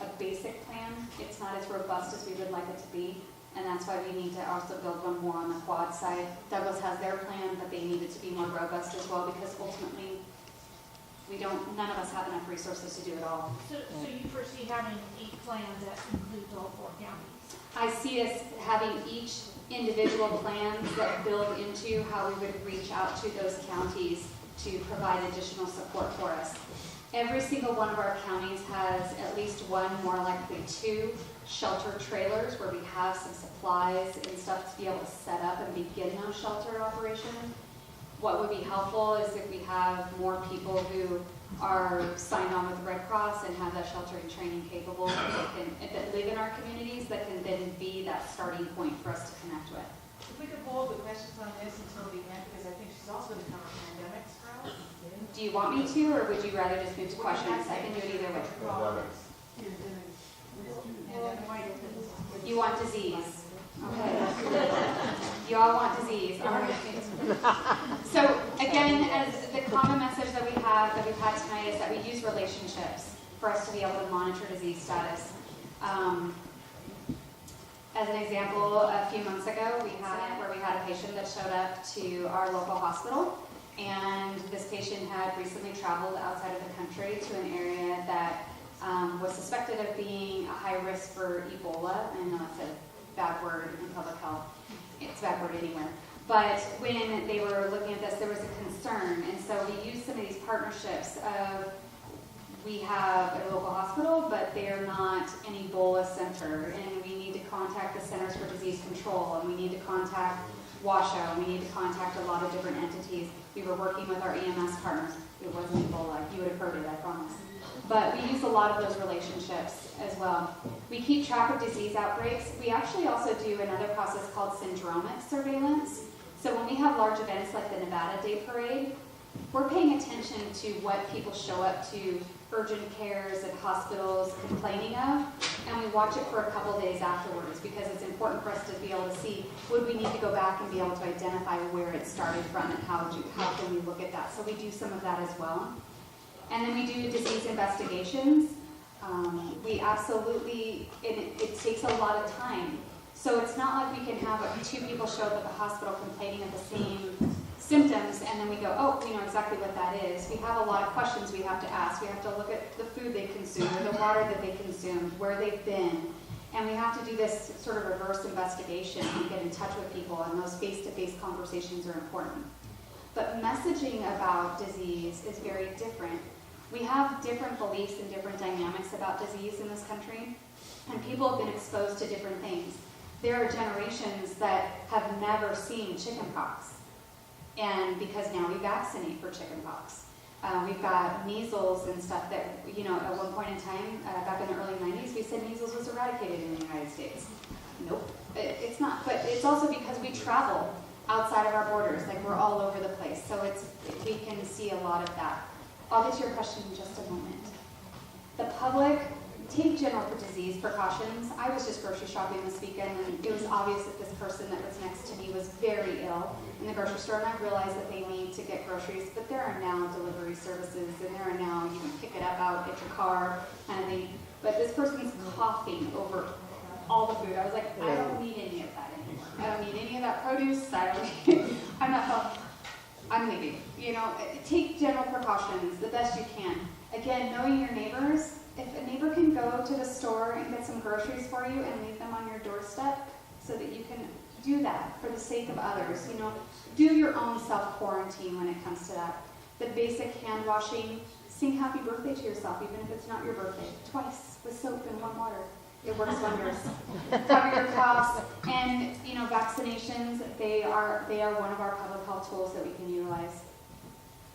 a basic plan. It's not as robust as we would like it to be, And that's why we need to also build one more on the quad side. Douglas has their plan, but they need it to be more robust as well, because ultimately, none of us have enough resources to do it all. So you foresee having 8 plans that include all 4 counties? I see us having each individual plans that build into how we would reach out to those counties to provide additional support for us. Every single one of our counties has at least one, more likely 2, shelter trailers where we have some supplies and stuff to be able to set up and begin those shelter operations. What would be helpful is if we have more people who are signed on with the Red Cross and have that sheltering training capable that live in our communities that can then be that starting point for us to connect with. If we could hold the questions on this until the end, because I think she's also going to cover pandemics for us. Do you want me to, or would you rather just move to questions? I can do it either way. You want disease. Okay. You all want disease. All right. So again, as the common message that we've had tonight is that we use relationships for us to be able to monitor disease status. As an example, a few months ago, we had a patient that showed up to our local hospital, and this patient had recently traveled outside of the country to an area that was suspected of being a high risk for Ebola. I know that's a bad word in public health. It's a bad word anywhere. But when they were looking at this, there was a concern, and so we used some of these partnerships of, we have a local hospital, but they're not an Ebola center, and we need to contact the Centers for Disease Control, and we need to contact WASHO, and we need to contact a lot of different entities. We were working with our EMS partners. It wasn't Ebola. You would have heard it, I promise. But we use a lot of those relationships as well. We keep track of disease outbreaks. We actually also do another process called syndromic surveillance. So when we have large events like the Nevada Day Parade, we're paying attention to what people show up to urgent cares at hospitals complaining of, and we watch it for a couple days afterwards because it's important for us to be able to see, would we need to go back and be able to identify where it started from and how can we look at that. So we do some of that as well. And then we do disease investigations. We absolutely, it takes a lot of time. So it's not like we can have 2 people show up at the hospital complaining of the same symptoms, and then we go, oh, we know exactly what that is. We have a lot of questions we have to ask. We have to look at the food they consume, or the water that they consumed, where they've been. And we have to do this sort of reverse investigation and get in touch with people, and those face-to-face conversations are important. But messaging about disease is very different. We have different beliefs and different dynamics about disease in this country, and people have been exposed to different things. There are generations that have never seen chickenpox, and because now we vaccinate for chickenpox. We've got measles and stuff that, at one point in time, back in the early 90s, we said measles was eradicated in the United States. Nope, it's not. But it's also because we travel outside of our borders, like we're all over the place. So we can see a lot of that. I'll get to your question in just a moment. The public, take general disease precautions. I was just grocery shopping this weekend, and it was obvious that this person that was next to me was very ill in the grocery store, and I realized that they need to get groceries, but there are now delivery services, and there are now, you can pick it up out at your car kind of thing. But this person's coughing over all the food. I was like, I don't need any of that anymore. I don't need any of that produce. I'm leaving. Take general precautions the best you can. Again, knowing your neighbors. If a neighbor can go to the store and get some groceries for you and leave them on your doorstep so that you can do that for the sake of others, do your own self-quarantine when it comes to that. The basic hand washing, sing happy birthday to yourself, even if it's not your birthday, twice with soap and warm water. It works wonders. Cover your coughs, and vaccinations, they are one of our public health tools that we can utilize.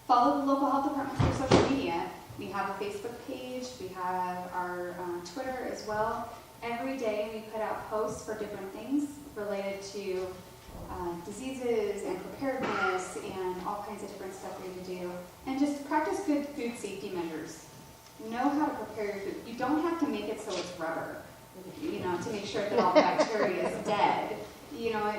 Follow the local health departments through social media. We have a Facebook page, we have our Twitter as well. Every day we put out posts for different things related to diseases and preparedness and all kinds of different stuff we can do. And just practice good food safety measures. Know how to prepare your food. You don't have to make it so it's rubber, to make sure that all the bacteria is dead.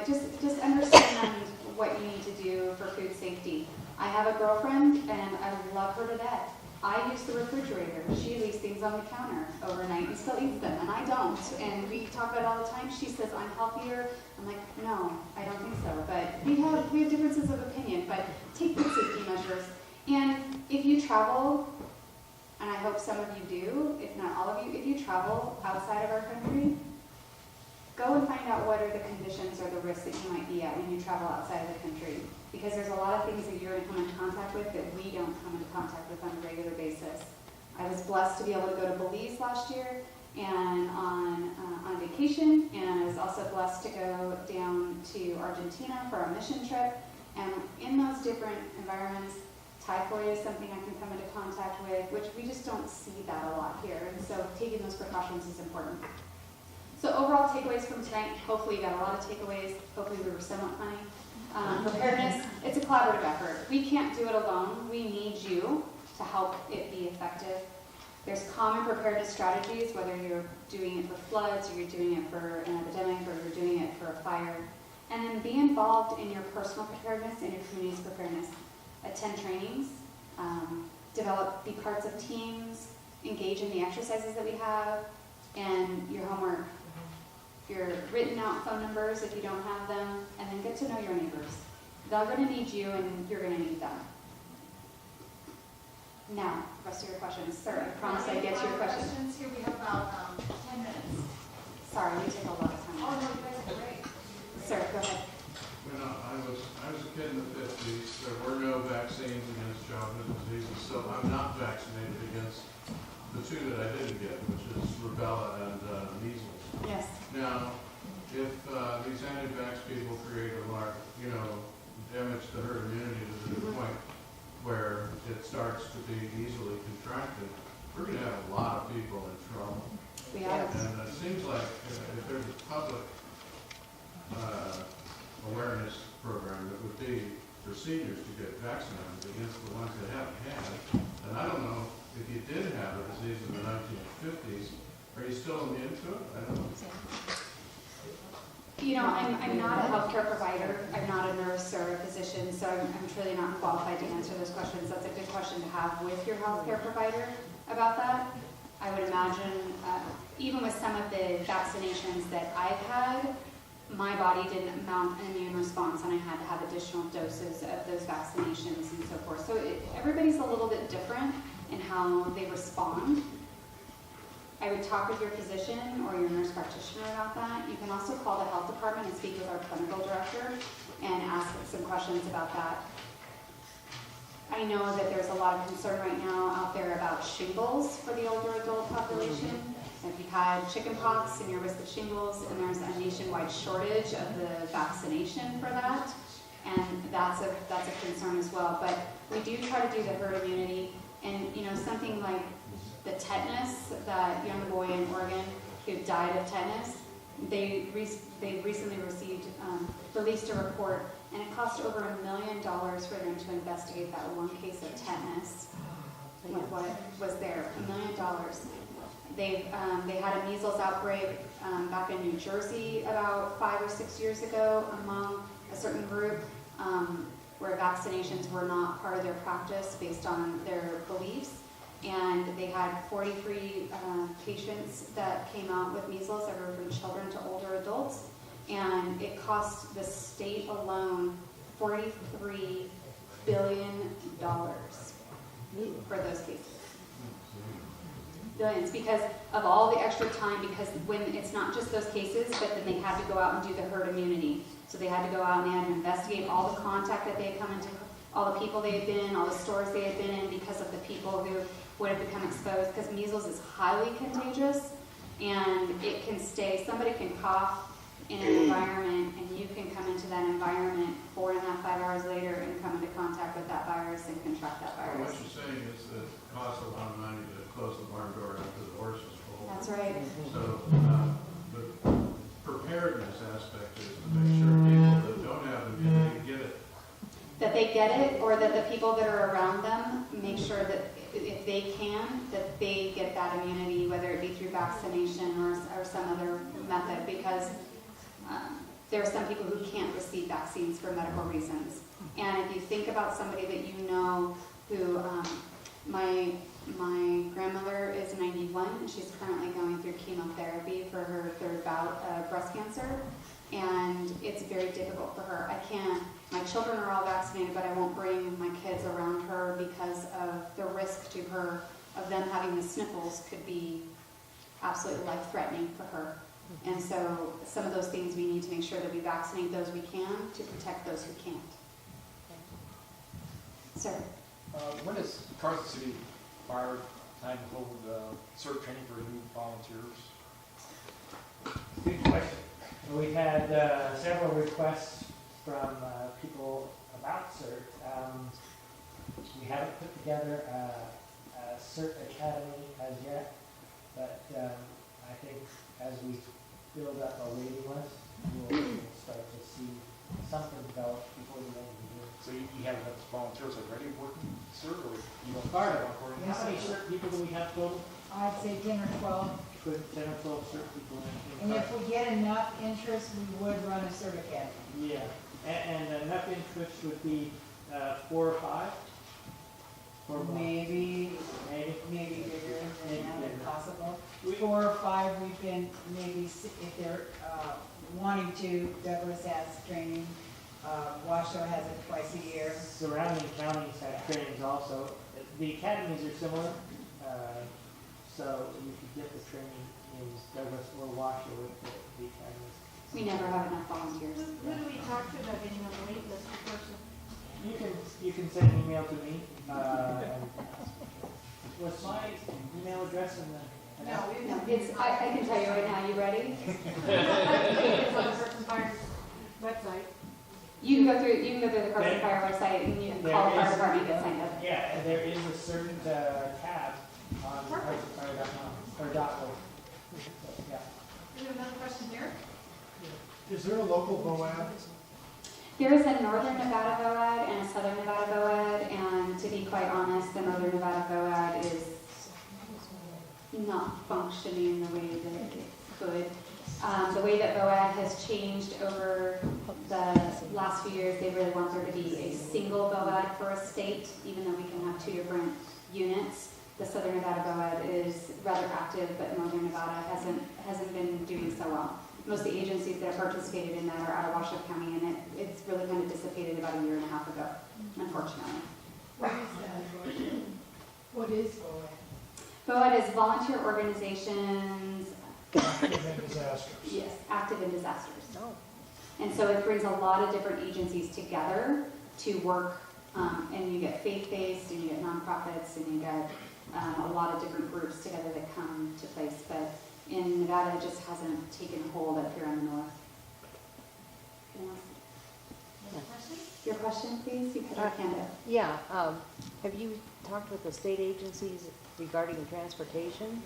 Just understand what you need to do for food safety. I have a girlfriend, and I love her to death. I use the refrigerator. She leaves things on the counter overnight and still eats them, and I don't. And we talk about it all the time. She says, I'm healthier. I'm like, no, I don't think so. But we have differences of opinion, but take good safety measures. And if you travel, and I hope some of you do, if not all of you, if you travel outside of our country, go and find out what are the conditions or the risks that you might be at when you travel outside of the country. Because there's a lot of things that you're going to come into contact with that we don't come into contact with on a regular basis. I was blessed to be able to go to Belize last year and on vacation, and I was also blessed to go down to Argentina for a mission trip. And in those different environments, typhoid is something I can come into contact with, which we just don't see that a lot here. And so taking those precautions is important. So overall takeaways from tonight, hopefully you got a lot of takeaways. Hopefully we were somewhat funny. Preparedness, it's a collaborative effort. We can't do it alone. We need you to help it be effective. There's common preparedness strategies, whether you're doing it for floods, or you're doing it for an epidemic, or you're doing it for a fire. And then be involved in your personal preparedness and your community's preparedness. Attend trainings, be parts of teams, engage in the exercises that we have, and your homework. Your written out phone numbers if you don't have them, and then get to know your neighbors. They're going to need you, and you're going to need them. Now, rest of your questions. Sir, I promise I get to your questions. Here we have about 10 minutes. Sorry, we take a lot of time. Oh, no, you guys are great. Sir, go ahead. When I was a kid in the 50s, there were no vaccines against childhood diseases, so I'm not vaccinated against the two that I didn't get, which is rubella and measles. Yes. Now, if these anti-vax people create a large, damage to herd immunity to the point where it starts to be easily contracted, we're going to have a lot of people in trouble. We are. And it seems like if there's a public awareness program that would be for seniors to get vaccinated against the ones that haven't had it, and I don't know if you did have a disease in the 1950s, are you still immune to it? I don't know. I'm not a healthcare provider. I'm not a nurse or a physician, so I'm truly not qualified to answer those questions. That's a good question to have with your healthcare provider about that. I would imagine, even with some of the vaccinations that I've had, my body didn't mount an immune response, and I had to have additional doses of those vaccinations and so forth. So everybody's a little bit different in how they respond. I would talk with your physician or your nurse practitioner about that. You can also call the health department and speak with our clinical director and ask some questions about that. I know that there's a lot of concern right now out there about shingles for the older adult population. If you've had chickenpox and you're at risk of shingles, and there's a nationwide shortage of the vaccination for that, and that's a concern as well. But we do try to do the herd immunity, and something like the tetanus, that young boy in Oregon who died of tetanus, they recently released a report, and it cost over $1 million for them to investigate that one case of tetanus. With what was there, $1 million. They had a measles outbreak back in New Jersey about 5 or 6 years ago among a certain group where vaccinations were not part of their practice based on their beliefs. And they had 43 patients that came out with measles, everywhere from children to older adults. And it cost the state alone $43 billion for those cases. Billions, because of all the extra time, because when it's not just those cases, but then they had to go out and do the herd immunity. So they had to go out and they had to investigate all the contact that they had come into, all the people they had been in, all the stores they had been in, because of the people who would have become exposed, because measles is highly contagious, and it can stay, somebody can cough in an environment, and you can come into that environment 4.5, 5 hours later and come into contact with that virus and contract that virus. What you're saying is that it costs a lot of money to close the barn door after the horse is full. That's right. So the preparedness aspect is to make sure people that don't have immunity get it. That they get it, or that the people that are around them make sure that if they can, that they get that immunity, whether it be through vaccination or some other method, because there are some people who can't receive vaccines for medical reasons. And if you think about somebody that you know who, my My grandmother is 91, and she's currently going through chemotherapy for her 3rd bout of breast cancer, and it's very difficult for her. My children are all vaccinated, but I won't bring my kids around her because of the risk to her of them having the sniffles could be absolutely life-threatening for her. And so some of those things we need to make sure that we vaccinate those we can to protect those who can't. Sir? When does Carson City Fire time to hold CERT training for new volunteers? Good question. We've had several requests from people about CERT. We haven't put together a CERT Academy as yet, but I think as we build up our waiting list, we'll start to see something develop before the end of the year. So you have enough volunteers already working CERT, or you don't? Part of it. How many CERT people do we have total? I'd say 10 or 12. Put 10 or 12 CERT people in. And if we get enough interest, we would run a CERT academy. Yeah, and enough interest would be 4 or 5? Maybe bigger than that if possible. 4 or 5 we've been, maybe if they're wanting to. Douglas has training. Washoe has it twice a year. Surrounding counties have trainings also. The academies are similar, so you could get the training in Douglas or Washoe with the academies. We never have enough volunteers. Who do we talk to about getting on the wait list for person? You can send an email to me. What's my email address in the? No, it's, I can tell you right now. You ready? It's on the Carson Fire website. You can go through the Carson Fire website and you can call the fire department and get signed up. Yeah, and there is a certain tab on carsonfire.com or .org. So, yeah. Do we have another question here? Is there a local VOAD? There is a Northern Nevada VOAD and a Southern Nevada VOAD, and to be quite honest, the Northern Nevada VOAD is not functioning the way that it could. The way that VOAD has changed over the last few years, they really want there to be a single VOAD for a state, even though we can have 2 different units. The Southern Nevada VOAD is rather active, but Northern Nevada hasn't been doing so well. Most of the agencies that have participated in that are out of Washoe County, and it's really kind of dissipated about 1.5 years ago, unfortunately. What is that? What is VOAD? VOAD is volunteer organizations. Active in disasters. Yes, active in disasters. No. And so it brings a lot of different agencies together to work, and you get faith-based, and you get nonprofits, and you get a lot of different groups together that come to place. But in Nevada, it just hasn't taken hold up here in the north. Your question, please? You put your hand up. Yeah, have you talked with the state agencies regarding transportation?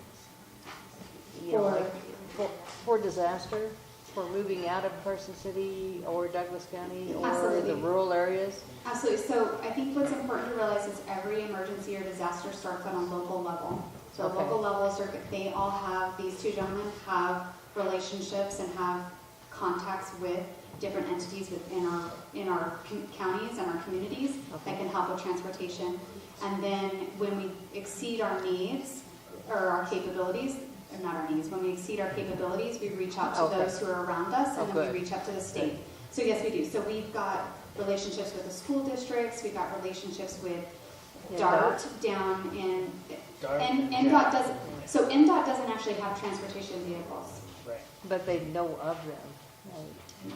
You know, like for disaster, for moving out of Carson City or Douglas County or Absolutely. the rural areas? Absolutely. So I think what's important to realize is every emergency or disaster starts on a local level. So Okay. local levels, they all have, these 2 gentlemen have relationships and have contacts with different entities within our counties and our communities that can help with transportation. And then when we exceed our needs or our capabilities, or not our needs, when we exceed our capabilities, we reach out to those who are around us, and then we reach out to the state. So yes, we do. So we've got relationships with the school districts, we've got relationships with DART down in, and NDOT doesn't, so NDOT doesn't actually have transportation vehicles. Right. But they know of them.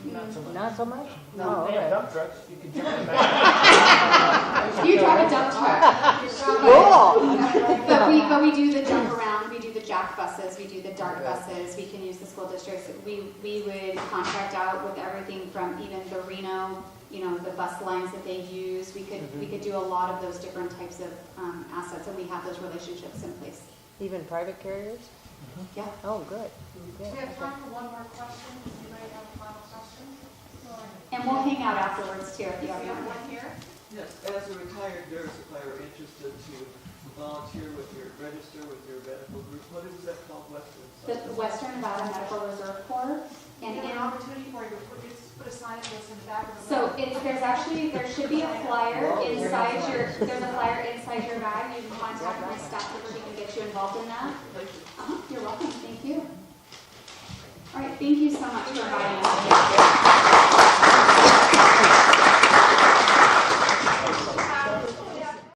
Not so much. Not so much? No, they have dump trucks. You can jump in the back. You drive a dump truck. Cool. But we do the jump around, we do the jack buses, we do the DART buses, we can use the school districts. We would contract out with everything from even the Reno, the bus lines that they use. We could do a lot of those different types of assets, and we have those relationships in place. Even private carriers? Yeah. Oh, good. Do we have time for one more question? Anybody have a final question? And we'll hang out afterwards too if you have one one. here. Yes, as a retired nurse, if I were interested to volunteer with your register with your medical group, what is that called? The Western Nevada Medical Reserve Corps. And an opportunity for you, Put a sign that goes in the back of the. So there should be a flyer inside there's a flyer inside your bag. You can contact my staff if we can get you involved in that. You're welcome, thank you. All right, thank you so much for inviting us.